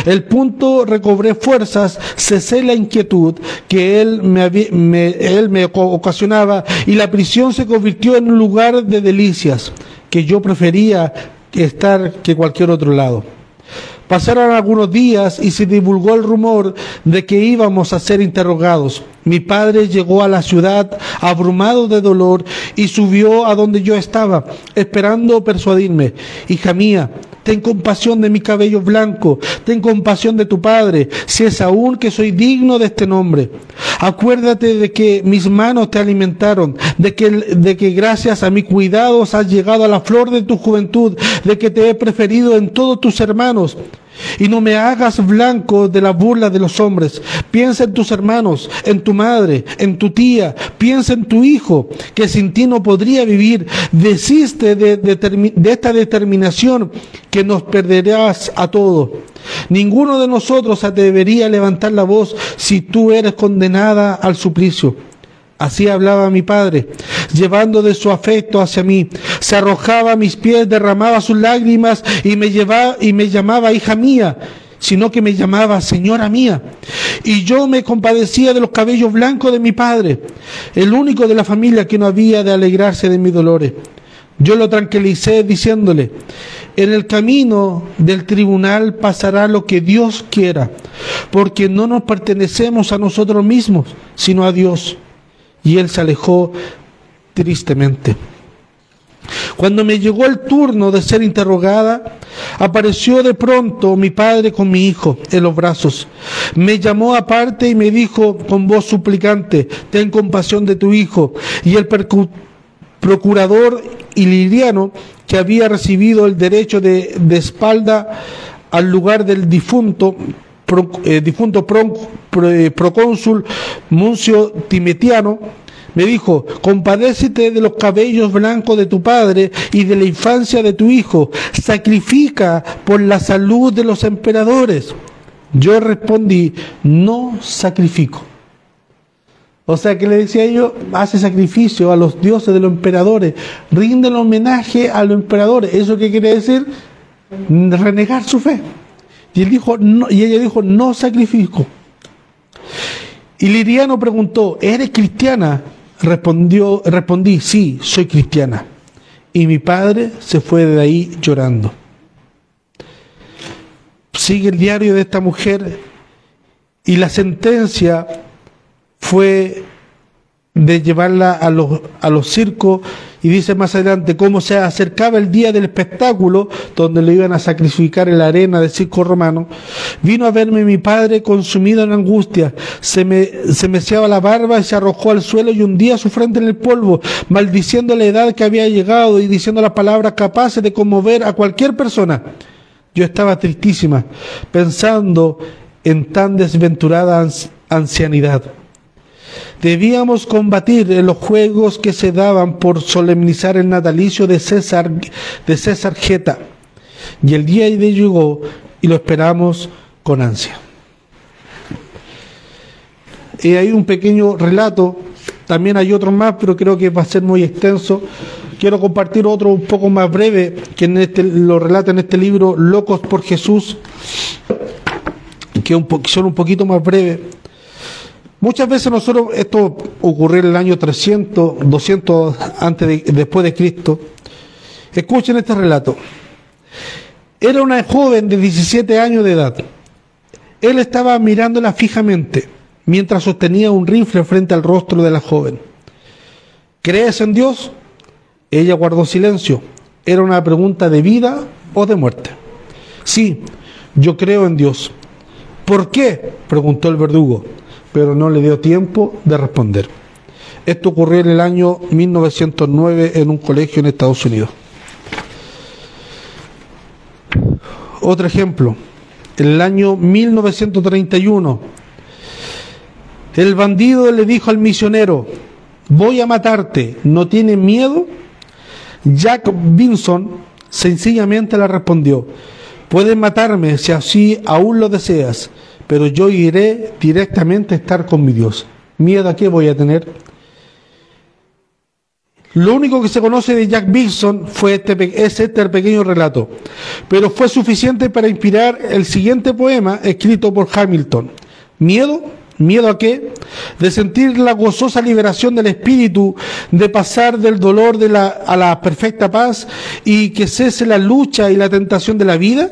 El punto recobré fuerzas, cesé la inquietud que él me ocasionaba, y la prisión se convirtió en un lugar de delicias que yo prefería estar que cualquier otro lado. Pasaron algunos días y se divulgó el rumor de que íbamos a ser interrogados. Mi padre llegó a la ciudad abrumado de dolor y subió a donde yo estaba, esperando persuadirme. Hija mía, ten compasión de mi cabello blanco, ten compasión de tu padre, si es aún que soy digno de este nombre. Acuérdate de que mis manos te alimentaron, de que gracias a mi cuidado has llegado a la flor de tu juventud, de que te he preferido en todos tus hermanos. Y no me hagas blanco de la burla de los hombres. Piensa en tus hermanos, en tu madre, en tu tía, piensa en tu hijo, que sin ti no podría vivir. Desiste de esta determinación, que nos perderás a todos. Ninguno de nosotros debería levantar la voz si tú eres condenada al suplicio. Así hablaba mi padre, llevando de su afecto hacia mí. Se arrojaba a mis pies, derramaba sus lágrimas y me llamaba hija mía, sino que me llamaba señora mía. Y yo me compadecía de los cabellos blancos de mi padre, el único de la familia que no había de alegrarse de mis dolores. Yo lo tranquilicé diciéndole: en el camino del tribunal pasará lo que Dios quiera, porque no nos pertenecemos a nosotros mismos, sino a Dios. Y él se alejó tristemente. Cuando me llegó el turno de ser interrogada, apareció de pronto mi padre con mi hijo en los brazos. Me llamó aparte y me dijo con voz suplicante: ten compasión de tu hijo. Y el procurador iliriano, que había recibido el derecho de espalda al lugar del difunto procónsul Muncio Timetiano, me dijo: compadécete de los cabellos blancos de tu padre y de la infancia de tu hijo, sacrifica por la salud de los emperadores. Yo respondí: no sacrifico. O sea, que le decía yo: hace sacrificio a los dioses de los emperadores, rinden homenaje a los emperadores. ¿Eso qué quiere decir? Renegar su fe. Y él dijo, no, y ella dijo: no sacrifico. Y Liriano preguntó: ¿eres cristiana? Respondí: sí, soy cristiana. Y mi padre se fue de ahí llorando. Sigue el diario de esta mujer, y la sentencia fue de llevarla a los circos, y dice más adelante: cómo se acercaba el día del espectáculo donde le iban a sacrificar en la arena del circo romano, vino a verme mi padre consumido en angustia, se meciaba la barba y se arrojó al suelo y hundía su frente en el polvo, maldiciendo la edad que había llegado y diciendo las palabras capaces de conmover a cualquier persona. Yo estaba tristísima, pensando en tan desventurada ancianidad. Debíamos combatir en los juegos que se daban por solemnizar el natalicio de César Geta, y el día llegó y lo esperamos con ansia. Y hay un pequeño relato, también hay otro más, pero creo que va a ser muy extenso. Quiero compartir otro un poco más breve, que lo relata en este libro, Locos por Jesús, que son un poquito más breves. Muchas veces nosotros, esto ocurrió en el año 300, 200 después de Cristo. Escuchen este relato. Era una joven de 17 años de edad. Él estaba mirándola fijamente mientras sostenía un rifle frente al rostro de la joven. ¿Crees en Dios? Ella guardó silencio. Era una pregunta de vida o de muerte. Sí, yo creo en Dios. ¿Por qué?, preguntó el verdugo, pero no le dio tiempo de responder. Esto ocurrió en el año 1909 en un colegio en Estados Unidos. Otro ejemplo, en el año 1931, el bandido le dijo al misionero: voy a matarte, ¿no tienes miedo? Jack Vinson sencillamente le respondió: puedes matarme si así aún lo deseas, pero yo iré directamente a estar con mi Dios. ¿Miedo a qué voy a tener? Lo único que se conoce de Jack Vinson es este pequeño relato, pero fue suficiente para inspirar el siguiente poema escrito por Hamilton. ¿Miedo? ¿Miedo a qué? De sentir la gozosa liberación del espíritu, de pasar del dolor a la perfecta paz y que cese la lucha y la tentación de la vida.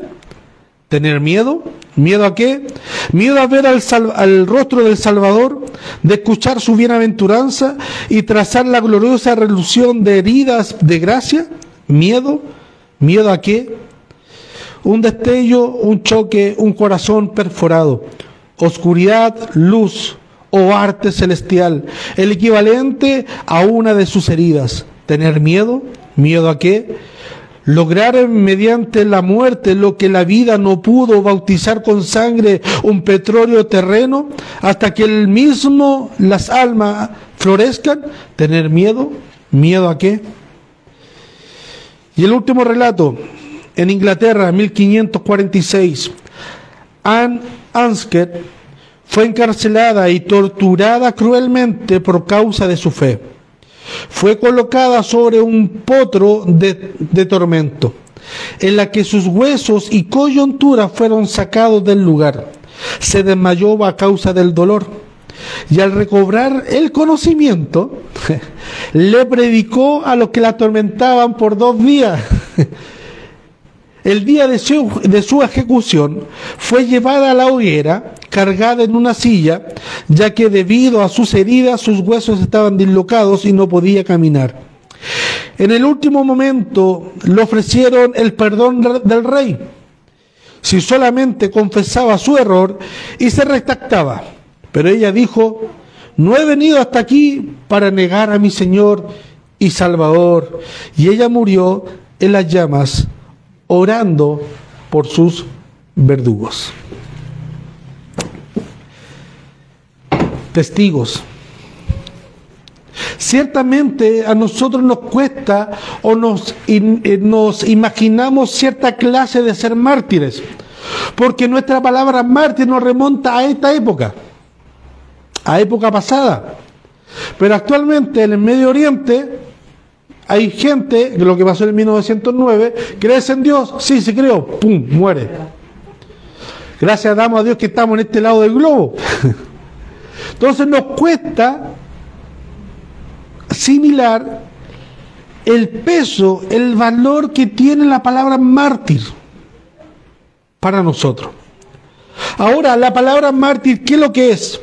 ¿Tener miedo? ¿Miedo a qué? Miedo a ver al rostro del Salvador, de escuchar su bienaventuranza y trazar la gloriosa relución de heridas de gracia. ¿Miedo? ¿Miedo a qué? Un destello, un choque, un corazón perforado. Oscuridad, luz o arte celestial, el equivalente a una de sus heridas. ¿Tener miedo? ¿Miedo a qué? Lograr mediante la muerte lo que la vida no pudo, bautizar con sangre un petróleo terreno hasta que el mismo las almas florezcan. ¿Tener miedo? ¿Miedo a qué? Y el último relato, en Inglaterra, 1546, Anne Ansket fue encarcelada y torturada cruelmente por causa de su fe. Fue colocada sobre un potro de tormento, en la que sus huesos y coyuntura fueron sacados del lugar. Se desmayó a causa del dolor, y al recobrar el conocimiento, le predicó a los que la atormentaban por 2 días. El día de su ejecución fue llevada a la hoguera, cargada en una silla, ya que debido a sus heridas sus huesos estaban dislocados y no podía caminar. En el último momento le ofrecieron el perdón del rey, si solamente confesaba su error y se retractaba. Pero ella dijo: no he venido hasta aquí para negar a mi Señor y Salvador. Y ella murió en las llamas, orando por sus verdugos. Testigos. Ciertamente a nosotros nos cuesta o nos imaginamos cierta clase de ser mártires, porque nuestra palabra mártir nos remonta a esta época, a época pasada. Pero actualmente en el Medio Oriente hay gente, lo que pasó en 1909, ¿crees en Dios? Sí, se creó, ¡pum!, muere. Gracias damos a Dios que estamos en este lado del globo. Entonces nos cuesta asimilar el peso, el valor que tiene la palabra mártir para nosotros. Ahora, la palabra mártir, ¿qué es lo que es?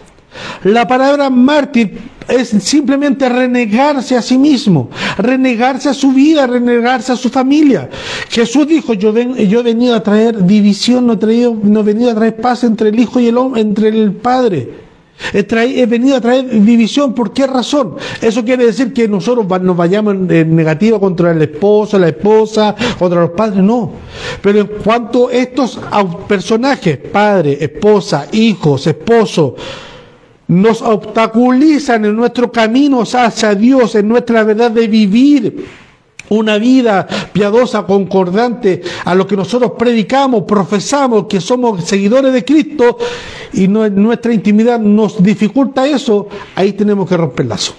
La palabra mártir es simplemente renegarse a sí mismo, renegarse a su vida, renegarse a su familia. Jesús dijo: yo he venido a traer división, no he venido a traer paz entre el Hijo y el hombre, entre el Padre. He venido a traer división. ¿Por qué razón? Eso quiere decir que nosotros nos vayamos en negativa contra el esposo, la esposa, contra los padres, no. Pero en cuanto a estos personajes, padre, esposa, hijos, esposo, nos obstaculizan en nuestro camino hacia Dios, en nuestra verdad de vivir una vida piadosa, concordante a lo que nosotros predicamos, profesamos, que somos seguidores de Cristo, y nuestra intimidad nos dificulta eso, ahí tenemos que romper el lazo.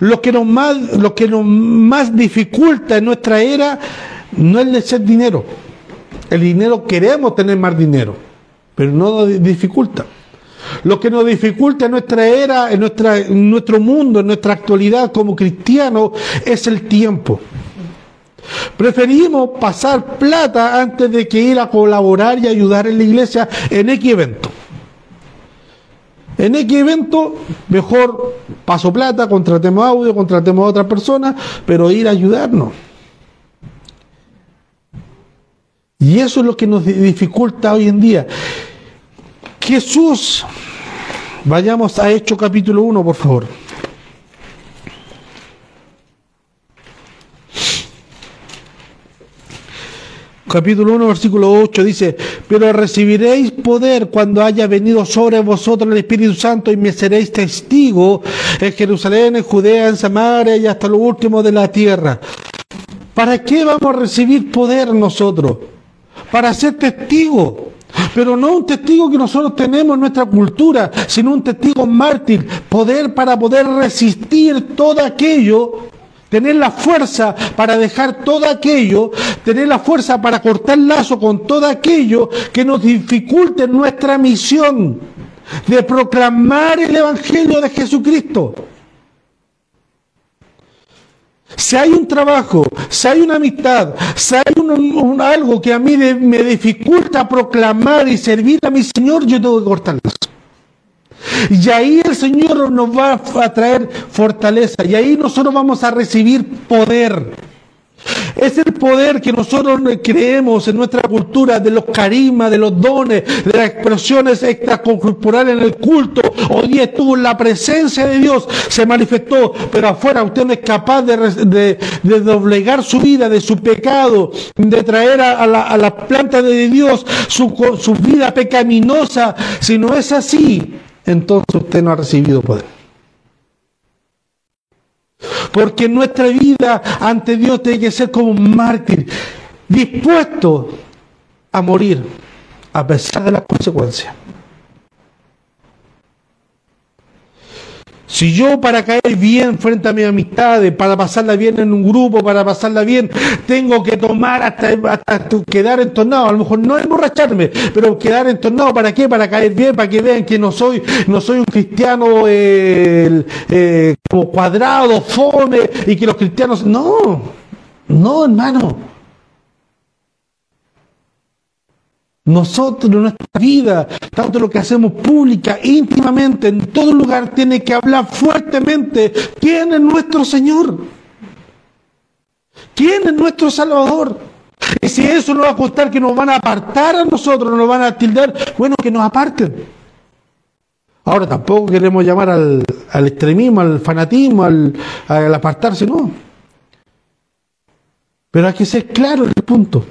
Lo que nos más dificulta en nuestra era no es de ser dinero. El dinero, queremos tener más dinero, pero no nos dificulta. Lo que nos dificulta en nuestra era, en nuestro mundo, en nuestra actualidad como cristianos, es el tiempo. Preferimos pasar plata antes de que ir a colaborar y ayudar en la iglesia en X evento. En X evento, mejor paso plata, contratemos audio, contratemos a otra persona, pero ir a ayudarnos. Y eso es lo que nos dificulta hoy en día. Jesús, vayamos a Hechos capítulo 1, por favor. Capítulo 1, versículo 8 dice: pero recibiréis poder cuando haya venido sobre vosotros el Espíritu Santo y me seréis testigo en Jerusalén, en Judea, en Samaria y hasta lo último de la tierra. ¿Para qué vamos a recibir poder nosotros? Para ser testigos. Pero no un testigo que nosotros tenemos en nuestra cultura, sino un testigo mártir. Poder para poder resistir todo aquello. Tener la fuerza para dejar todo aquello, tener la fuerza para cortar lazo con todo aquello que nos dificulte nuestra misión de proclamar el Evangelio de Jesucristo. Si hay un trabajo, si hay una amistad, si hay algo que a mí me dificulta proclamar y servir a mi Señor, yo tengo que cortar lazo. Y ahí el Señor nos va a traer fortaleza. Y ahí nosotros vamos a recibir poder. Es el poder que nosotros creemos en nuestra cultura, de los carismas, de los dones, de las expresiones extracorporales en el culto. Hoy día estuvo en la presencia de Dios, se manifestó, pero afuera usted no es capaz de doblegar su vida, de su pecado, de traer a la planta de Dios su vida pecaminosa. Si no es así, entonces usted no ha recibido poder. Porque nuestra vida ante Dios tiene que ser como un mártir, dispuesto a morir a pesar de las consecuencias. Si yo para caer bien frente a mis amistades, para pasarla bien en un grupo, para pasarla bien, tengo que tomar hasta quedar entornado, a lo mejor no emborracharme, pero quedar entornado, ¿para qué? Para caer bien, para que vean que no soy un cristiano como cuadrado, fome, y que los cristianos... No, hermano. Nosotros, en nuestra vida, tanto lo que hacemos pública, íntimamente, en todo lugar, tiene que hablar fuertemente. ¿Quién es nuestro Señor? ¿Quién es nuestro Salvador? Y si eso nos va a costar que nos van a apartar a nosotros, nos van a tildar, bueno, que nos aparten. Ahora tampoco queremos llamar al extremismo, al fanatismo, al apartarse, no. Pero hay que ser claro en el punto.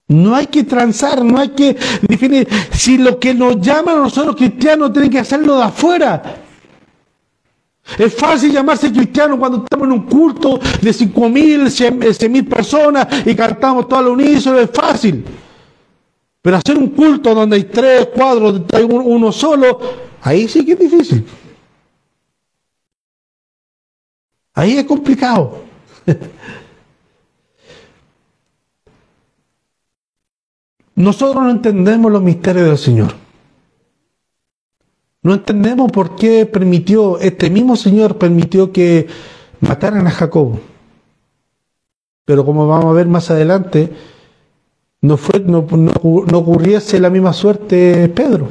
No hay que transar, no hay que definir. Si lo que nos llaman a nosotros cristianos, tienen que hacerlo de afuera. Es fácil llamarse cristiano cuando estamos en un culto de 5.000, 100.000 personas y cantamos todo al unísono, es fácil. Pero hacer un culto donde hay 3, 4, donde hay uno solo, ahí sí que es difícil. Ahí es complicado. Nosotros no entendemos los misterios del Señor. No entendemos por qué este mismo Señor permitió que mataran a Jacobo. Pero como vamos a ver más adelante, no ocurriese la misma suerte Pedro.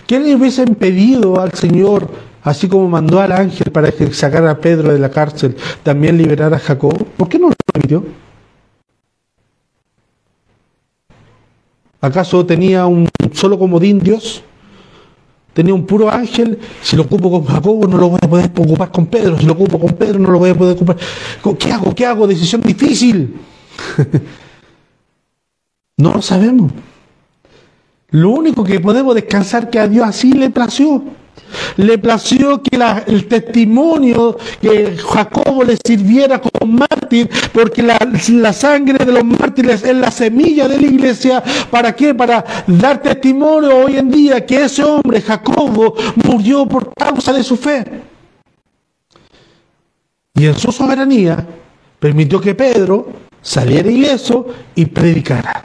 ¿Qué le hubiese impedido al Señor, así como mandó al ángel para que sacara a Pedro de la cárcel, también liberar a Jacobo? ¿Por qué no lo permitió? ¿Acaso tenía un solo comodín Dios? ¿Tenía un puro ángel? Si lo ocupo con Jacobo, no lo voy a poder ocupar con Pedro. Si lo ocupo con Pedro, no lo voy a poder ocupar. ¿Qué hago? Decisión difícil. No lo sabemos. Lo único que podemos descansar que a Dios así le plació. Le plació que el testimonio que Jacobo le sirviera como mártir, porque la sangre de los mártires es la semilla de la iglesia. ¿Para qué? Para dar testimonio hoy en día que ese hombre, Jacobo, murió por causa de su fe. Y en su soberanía permitió que Pedro saliera ileso y predicara.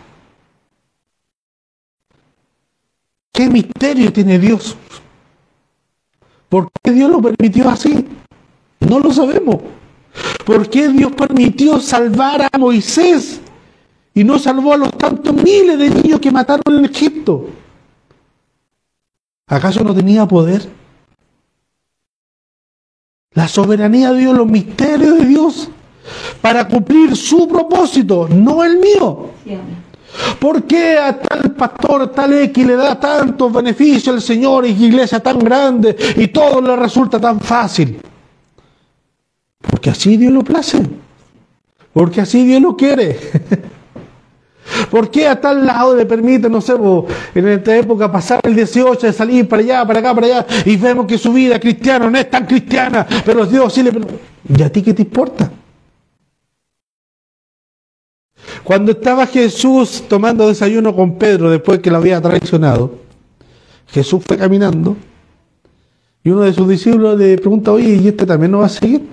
¿Qué misterio tiene Dios? ¿Por qué Dios lo permitió así? No lo sabemos. ¿Por qué Dios permitió salvar a Moisés y no salvó a los tantos miles de niños que mataron en Egipto? ¿Acaso no tenía poder? La soberanía de Dios, los misterios de Dios, para cumplir su propósito, no el mío. ¿Por qué a tal pastor, tal X le da tantos beneficios al Señor y iglesia tan grande y todo le resulta tan fácil? Porque así Dios lo place. Porque así Dios lo quiere. ¿Por qué a tal lado le permite, no sé, en esta época pasar el 18 de salir para allá, para acá, para allá, y vemos que su vida cristiana no es tan cristiana, pero Dios sí le permite? ¿Y a ti qué te importa? Cuando estaba Jesús tomando desayuno con Pedro después que lo había traicionado, Jesús fue caminando y uno de sus discípulos le pregunta, oye, ¿y este también no va a seguir?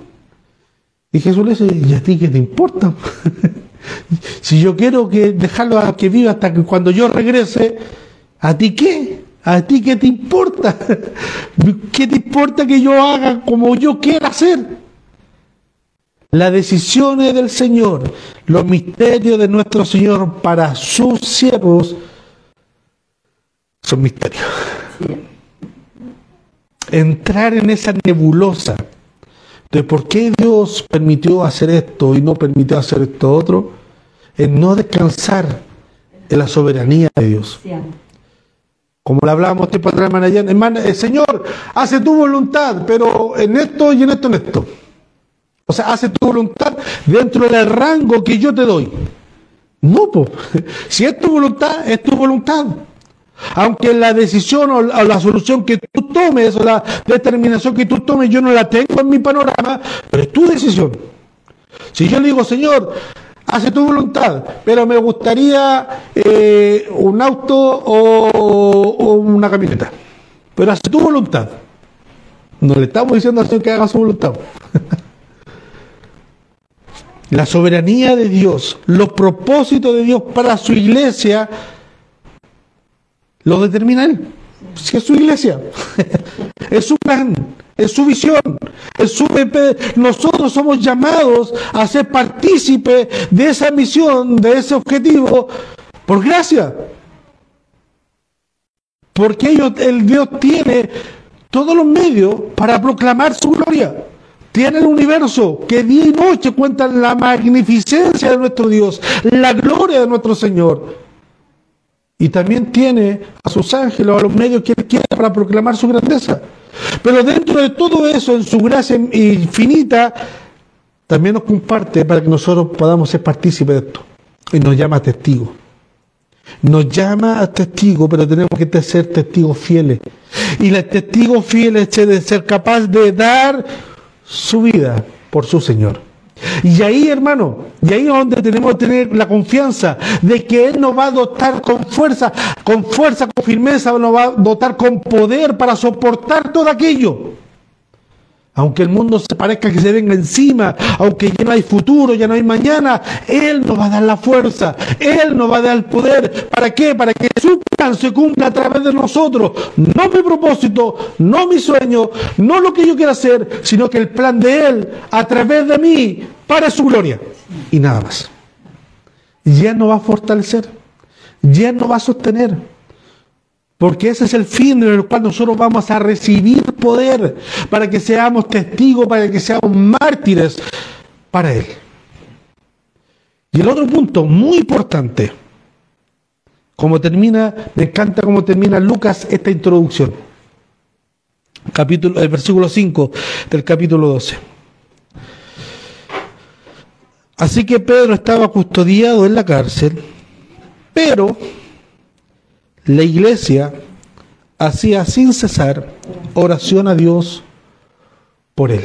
Y Jesús le dice, ¿y a ti qué te importa? Si yo quiero dejarlo a que viva hasta que cuando yo regrese, ¿a ti qué? ¿A ti qué te importa? ¿Qué te importa que yo haga como yo quiera hacer? Las decisiones del Señor, los misterios de nuestro Señor para sus siervos son misterios. Entrar en esa nebulosa de por qué Dios permitió hacer esto y no permitió hacer esto otro, es no descansar en la soberanía de Dios. Como le hablábamos tiempo atrás, hermana, el Señor hace tu voluntad, pero en esto y en esto, en esto. O sea, hace tu voluntad dentro del rango que yo te doy. No, pues, si es tu voluntad, es tu voluntad. Aunque la decisión o la solución que tú tomes o la determinación que tú tomes yo no la tengo en mi panorama, pero es tu decisión. Si yo le digo, Señor, hace tu voluntad, pero me gustaría un auto o una camioneta, pero hace tu voluntad, no le estamos diciendo al Señor que haga su voluntad. La soberanía de Dios, los propósitos de Dios para su iglesia, lo determina Él. Si es su iglesia, es su plan, es su visión, es su... Nosotros somos llamados a ser partícipes de esa misión, de ese objetivo, por gracia. Porque el Dios tiene todos los medios para proclamar su gloria. Tiene el universo que día y noche cuentan la magnificencia de nuestro Dios, la gloria de nuestro Señor. Y también tiene a sus ángeles, a los medios que Él quiera para proclamar su grandeza. Pero dentro de todo eso, en su gracia infinita, también nos comparte para que nosotros podamos ser partícipes de esto. Y nos llama a testigos. Nos llama a testigos, pero tenemos que ser testigos fieles. Y el testigo fiel es de ser capaz de dar su vida por su Señor. Y ahí, hermano, y ahí es donde tenemos que tener la confianza de que Él nos va a dotar con fuerza, con firmeza, nos va a dotar con poder para soportar todo aquello. Aunque el mundo se parezca que se venga encima, aunque ya no hay futuro, ya no hay mañana, Él nos va a dar la fuerza, Él nos va a dar el poder. ¿Para qué? Para que su plan se cumpla a través de nosotros. No mi propósito, no mi sueño, no lo que yo quiera hacer, sino que el plan de Él a través de mí, para su gloria. Y nada más. Ya nos va a fortalecer, ya nos va a sostener. Porque ese es el fin en el cual nosotros vamos a recibir poder para que seamos testigos, para que seamos mártires para Él. Y el otro punto muy importante, me encanta cómo termina Lucas esta introducción. El versículo 5 del capítulo 12. Así que Pedro estaba custodiado en la cárcel, pero la iglesia hacía sin cesar oración a Dios por él.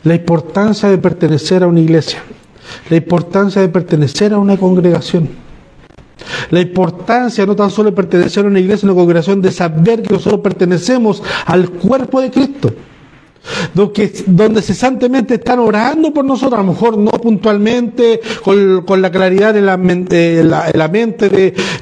La importancia de pertenecer a una iglesia, la importancia de pertenecer a una congregación, la importancia no tan solo de pertenecer a una iglesia, a una congregación, de saber que nosotros pertenecemos al cuerpo de Cristo. donde cesantemente están orando por nosotros, a lo mejor no puntualmente, con la claridad en la mente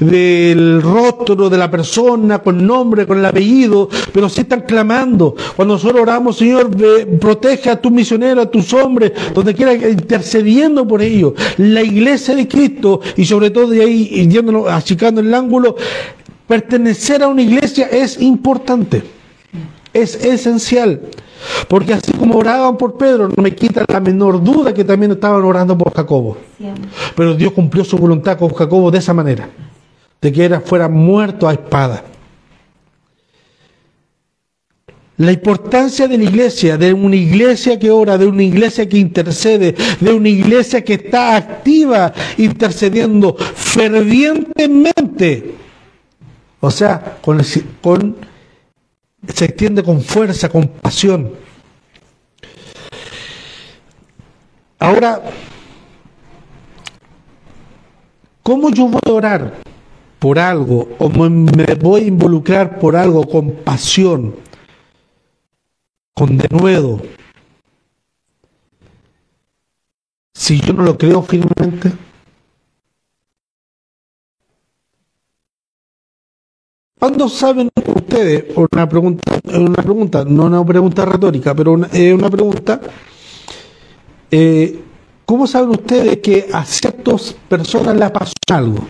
del rostro de la persona, con el nombre, con el apellido, pero sí están clamando. Cuando nosotros oramos, Señor, protege a tus misioneros, a tus hombres, donde quiera, intercediendo por ellos. La iglesia de Cristo, y sobre todo de ahí, yéndonos, achicando el ángulo, pertenecer a una iglesia es importante, es esencial. Porque así como oraban por Pedro, no me quita la menor duda que también estaban orando por Jacobo. Siempre. Pero Dios cumplió su voluntad con Jacobo de esa manera, de que fuera muerto a espada. La importancia de la iglesia, de una iglesia que ora, de una iglesia que intercede, de una iglesia que está activa, intercediendo fervientemente. O sea, se extiende con fuerza, con pasión. Ahora, ¿cómo yo voy a orar por algo o me voy a involucrar por algo con pasión, con denuedo, si yo no lo creo firmemente? ¿Cuándo saben ustedes, una pregunta, no una pregunta retórica, pero una pregunta, ¿cómo saben ustedes que a ciertas personas les pasó algo?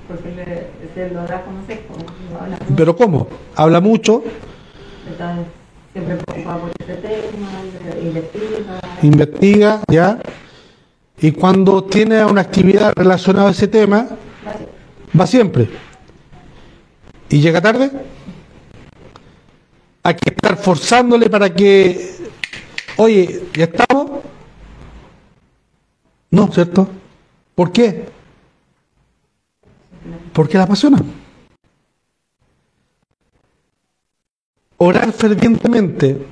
Porque se lo da a conocer. ¿Pero cómo? ¿Habla mucho? Entonces, siempre preocupado por este tema, investiga, ¿ya? Y cuando tiene una actividad relacionada a ese tema, va siempre. ¿Y llega tarde? Hay que estar forzándole para que, oye, ¿ya estamos? No, ¿cierto? ¿Por qué? Porque la apasiona. Orar fervientemente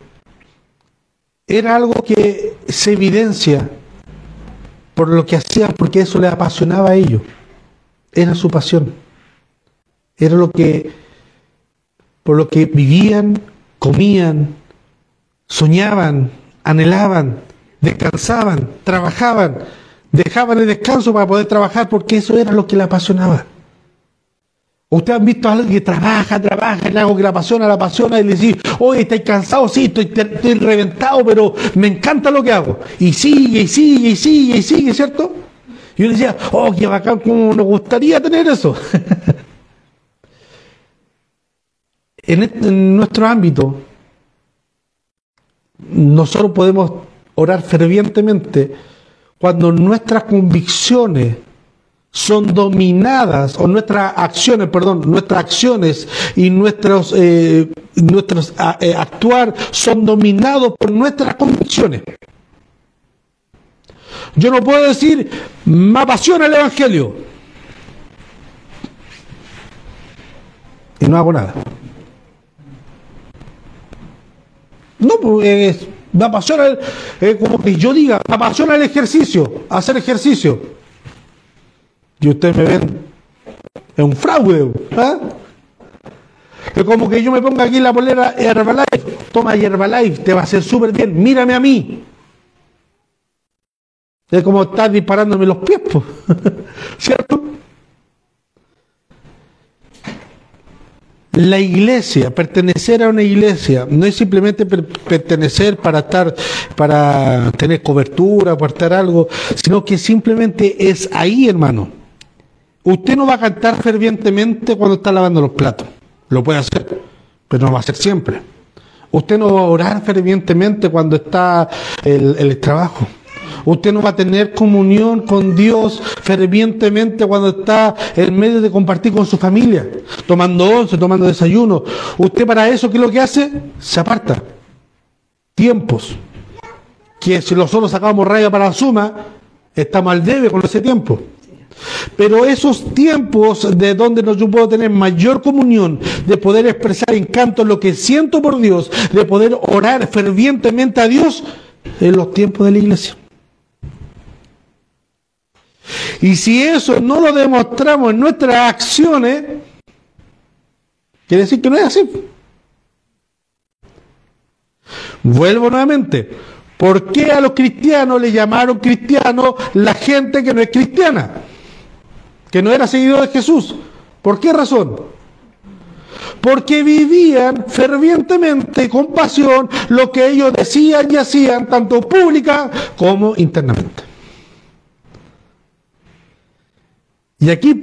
era algo que se evidencia por lo que hacían, porque eso les apasionaba a ellos. Era su pasión. Era por lo que vivían, comían, soñaban, anhelaban, descansaban, trabajaban, dejaban el descanso para poder trabajar, porque eso era lo que les apasionaba. Ustedes han visto a alguien que trabaja en algo que le apasiona, y le dice, oye, ¿estáis cansado? Sí, estoy reventado, pero me encanta lo que hago. Y sigue, ¿cierto? Y yo le decía, oh, qué bacán, cómo nos gustaría tener eso. En nuestro ámbito, nosotros podemos orar fervientemente cuando nuestras convicciones son dominadas, o nuestras acciones y nuestros actuar son dominados por nuestras convicciones. Yo no puedo decir, me apasiona el Evangelio, y no hago nada. No, pues me apasiona, como que yo diga, me apasiona el ejercicio, hacer ejercicio. Y ustedes me ven, es un fraude, ¿eh? Es como que yo me ponga aquí la polera Herbalife, toma Herbalife, te va a hacer súper bien, mírame a mí. Es como estar disparándome los pies, ¿cierto? La iglesia, pertenecer a una iglesia, no es simplemente pertenecer para tener cobertura, para estar algo, sino que simplemente es ahí, hermano. Usted no va a cantar fervientemente cuando está lavando los platos. Lo puede hacer, pero no va a ser siempre. Usted no va a orar fervientemente cuando está el trabajo. Usted no va a tener comunión con Dios fervientemente cuando está en medio de compartir con su familia, tomando once, tomando desayuno. Usted para eso, ¿qué es lo que hace? Se aparta. Tiempos. Que si nosotros sacamos raya para la suma, estamos al debe con ese tiempo. Pero esos tiempos de donde yo puedo tener mayor comunión, de poder expresar en canto lo que siento por Dios, de poder orar fervientemente a Dios, en los tiempos de la iglesia. Y si eso no lo demostramos en nuestras acciones, Quiere decir que no es así. Vuelvo nuevamente. ¿Por qué a los cristianos le llamaron cristianos la gente que no es cristiana? Que no era seguidor de Jesús. ¿Por qué razón? Porque vivían fervientemente y con pasión lo que ellos decían y hacían, tanto pública como internamente. Y aquí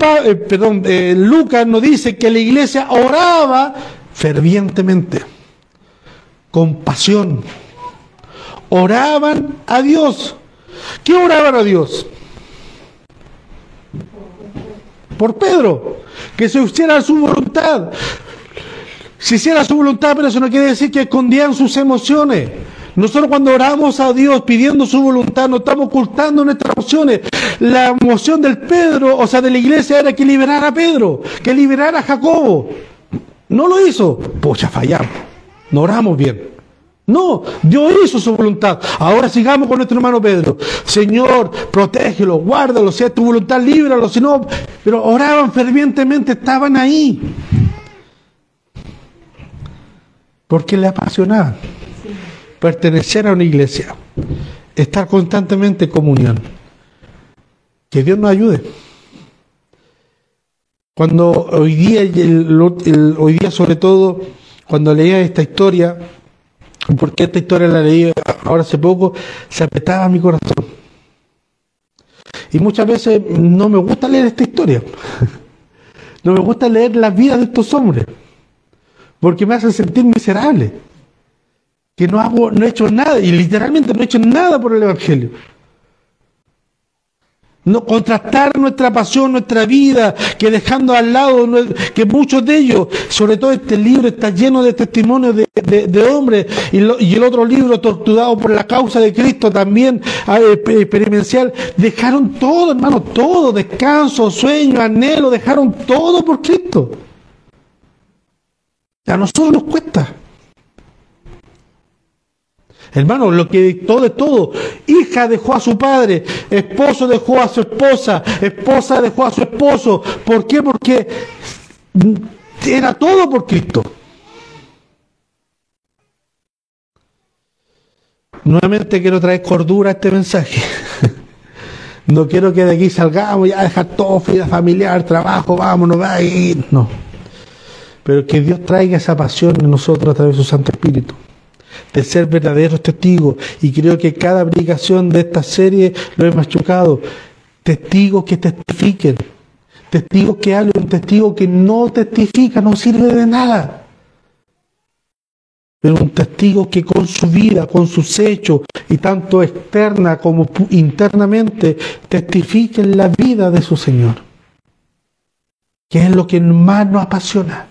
Lucas nos dice que la iglesia oraba fervientemente, con pasión. Oraban a Dios. ¿Qué oraban a Dios? Por Pedro, que se hiciera su voluntad. Se hiciera su voluntad, pero eso no quiere decir que escondían sus emociones. Nosotros cuando oramos a Dios pidiendo su voluntad, no estamos ocultando nuestras emociones. La emoción del Pedro, o sea de la iglesia, era que liberara a Pedro, que liberara a Jacobo. No lo hizo. Pucha, fallamos. No oramos bien. No, Dios hizo su voluntad. Ahora sigamos con nuestro hermano Pedro. Señor, protégelo, guárdalo, si es tu voluntad, líbralo, si no. Pero oraban fervientemente, estaban ahí. Porque le apasionaban. Pertenecer a una iglesia. Estar constantemente en comunión. Que Dios nos ayude. Cuando hoy día sobre todo, cuando leía esta historia, porque esta historia la leí ahora hace poco, se apretaba mi corazón. Y muchas veces no me gusta leer esta historia. No me gusta leer las vidas de estos hombres, porque me hace sentir miserable. Que no he hecho nada, y literalmente no he hecho nada por el Evangelio. No contrastar nuestra pasión, nuestra vida, que dejando al lado, que muchos de ellos, sobre todo este libro está lleno de testimonios de hombres, y el otro libro, Torturado por la causa de Cristo, también experiencial, dejaron todo, hermano, todo, descanso, sueño, anhelo, dejaron todo por Cristo. A nosotros nos cuesta. Hermano, lo que dictó de todo, hija dejó a su padre, esposo dejó a su esposa, esposa dejó a su esposo. ¿Por qué? Porque era todo por Cristo. Nuevamente quiero traer cordura a este mensaje. No quiero que de aquí salgamos y a dejar todo, vida familiar, trabajo, vámonos, no. Pero que Dios traiga esa pasión en nosotros a través de su Santo Espíritu, de ser verdaderos testigos. Y creo que cada predicación de esta serie lo he machucado. Testigos que testifiquen, testigos que hablen. Un testigo que no testifica no sirve de nada, pero un testigo que con su vida, con sus hechos, y tanto externa como internamente, testifiquen la vida de su Señor, que es lo que más nos apasiona,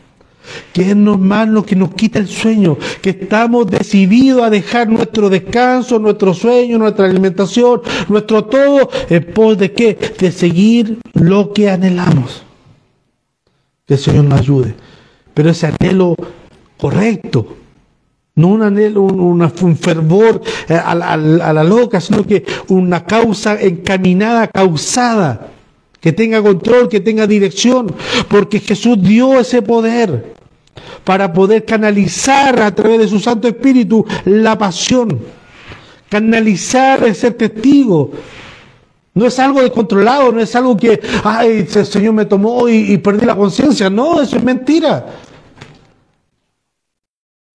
que es más lo que nos quita el sueño, que estamos decididos a dejar nuestro descanso, nuestro sueño, nuestra alimentación, nuestro todo, en pos de ¿qué? De seguir lo que anhelamos. Que el Señor nos ayude, pero ese anhelo correcto, no un anhelo, un fervor a la loca, sino que una causa encaminada, causada, que tenga control, que tenga dirección, porque Jesús dio ese poder para poder canalizar a través de su Santo Espíritu la pasión, canalizar el ser testigo. No es algo descontrolado, no es algo que, ay, el Señor me tomó y perdí la conciencia. No, eso es mentira.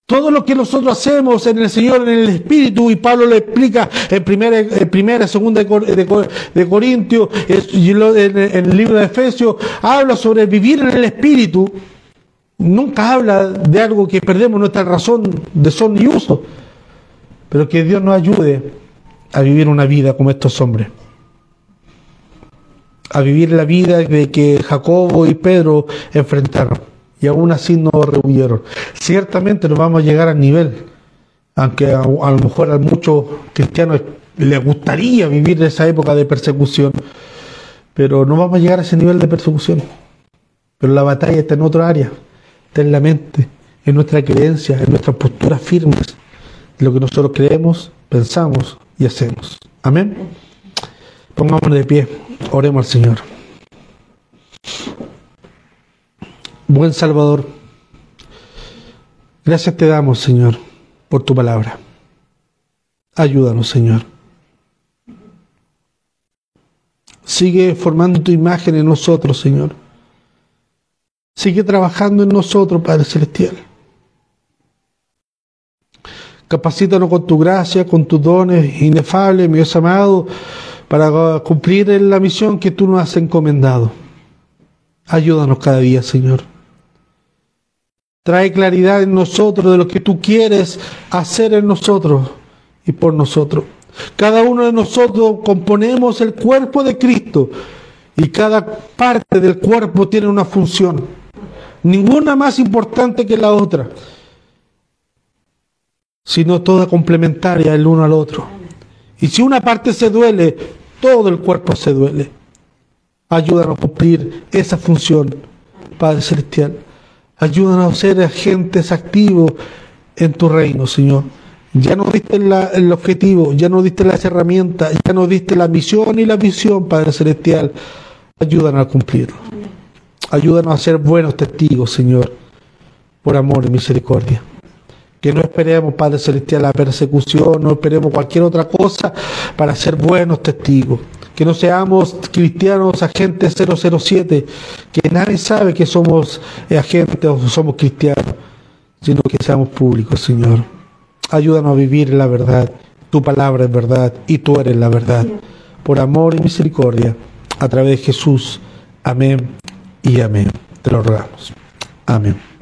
Todo lo que nosotros hacemos en el Señor, en el Espíritu, y Pablo lo explica en primera, segunda de Corintios, y en el libro de Efesios, habla sobre vivir en el Espíritu. Nunca habla de algo que perdemos nuestra razón de son y uso, pero que Dios nos ayude a vivir una vida como estos hombres, a vivir la vida de que Jacobo y Pedro enfrentaron, y aún así no rehuyeron. Ciertamente no vamos a llegar al nivel, aunque a lo mejor a muchos cristianos les gustaría vivir esa época de persecución, pero no vamos a llegar a ese nivel de persecución. Pero la batalla está en otra área, está en la mente, en nuestra creencia, en nuestras posturas firmes, en lo que nosotros creemos, pensamos y hacemos. Amén. Pongámonos de pie, oremos al Señor. Buen Salvador, Gracias te damos, Señor, por tu palabra. Ayúdanos, Señor. Sigue formando tu imagen en nosotros, Señor. Sigue trabajando en nosotros, Padre Celestial. Capacítanos con tu gracia, con tus dones inefables, mi Dios amado, para cumplir la misión que tú nos has encomendado. Ayúdanos cada día, Señor. Trae claridad en nosotros de lo que tú quieres hacer en nosotros y por nosotros. Cada uno de nosotros componemos el cuerpo de Cristo y cada parte del cuerpo tiene una función. Ninguna más importante que la otra, sino toda complementaria el uno al otro. Y si una parte se duele, todo el cuerpo se duele. Ayúdanos a cumplir esa función, Padre Celestial. Ayúdanos a ser agentes activos en tu reino, Señor. Ya nos diste el objetivo, ya nos diste las herramientas, ya nos diste la misión y la visión, Padre Celestial. Ayúdanos a cumplirlo. Ayúdanos a ser buenos testigos, Señor, por amor y misericordia. Que no esperemos, Padre Celestial, la persecución, no esperemos cualquier otra cosa para ser buenos testigos. Que no seamos cristianos agentes 007, que nadie sabe que somos agentes o somos cristianos, sino que seamos públicos, Señor. Ayúdanos a vivir la verdad. Tu palabra es verdad y tú eres la verdad. Por amor y misericordia, a través de Jesús. Amén y amén. Te lo rogamos. Amén.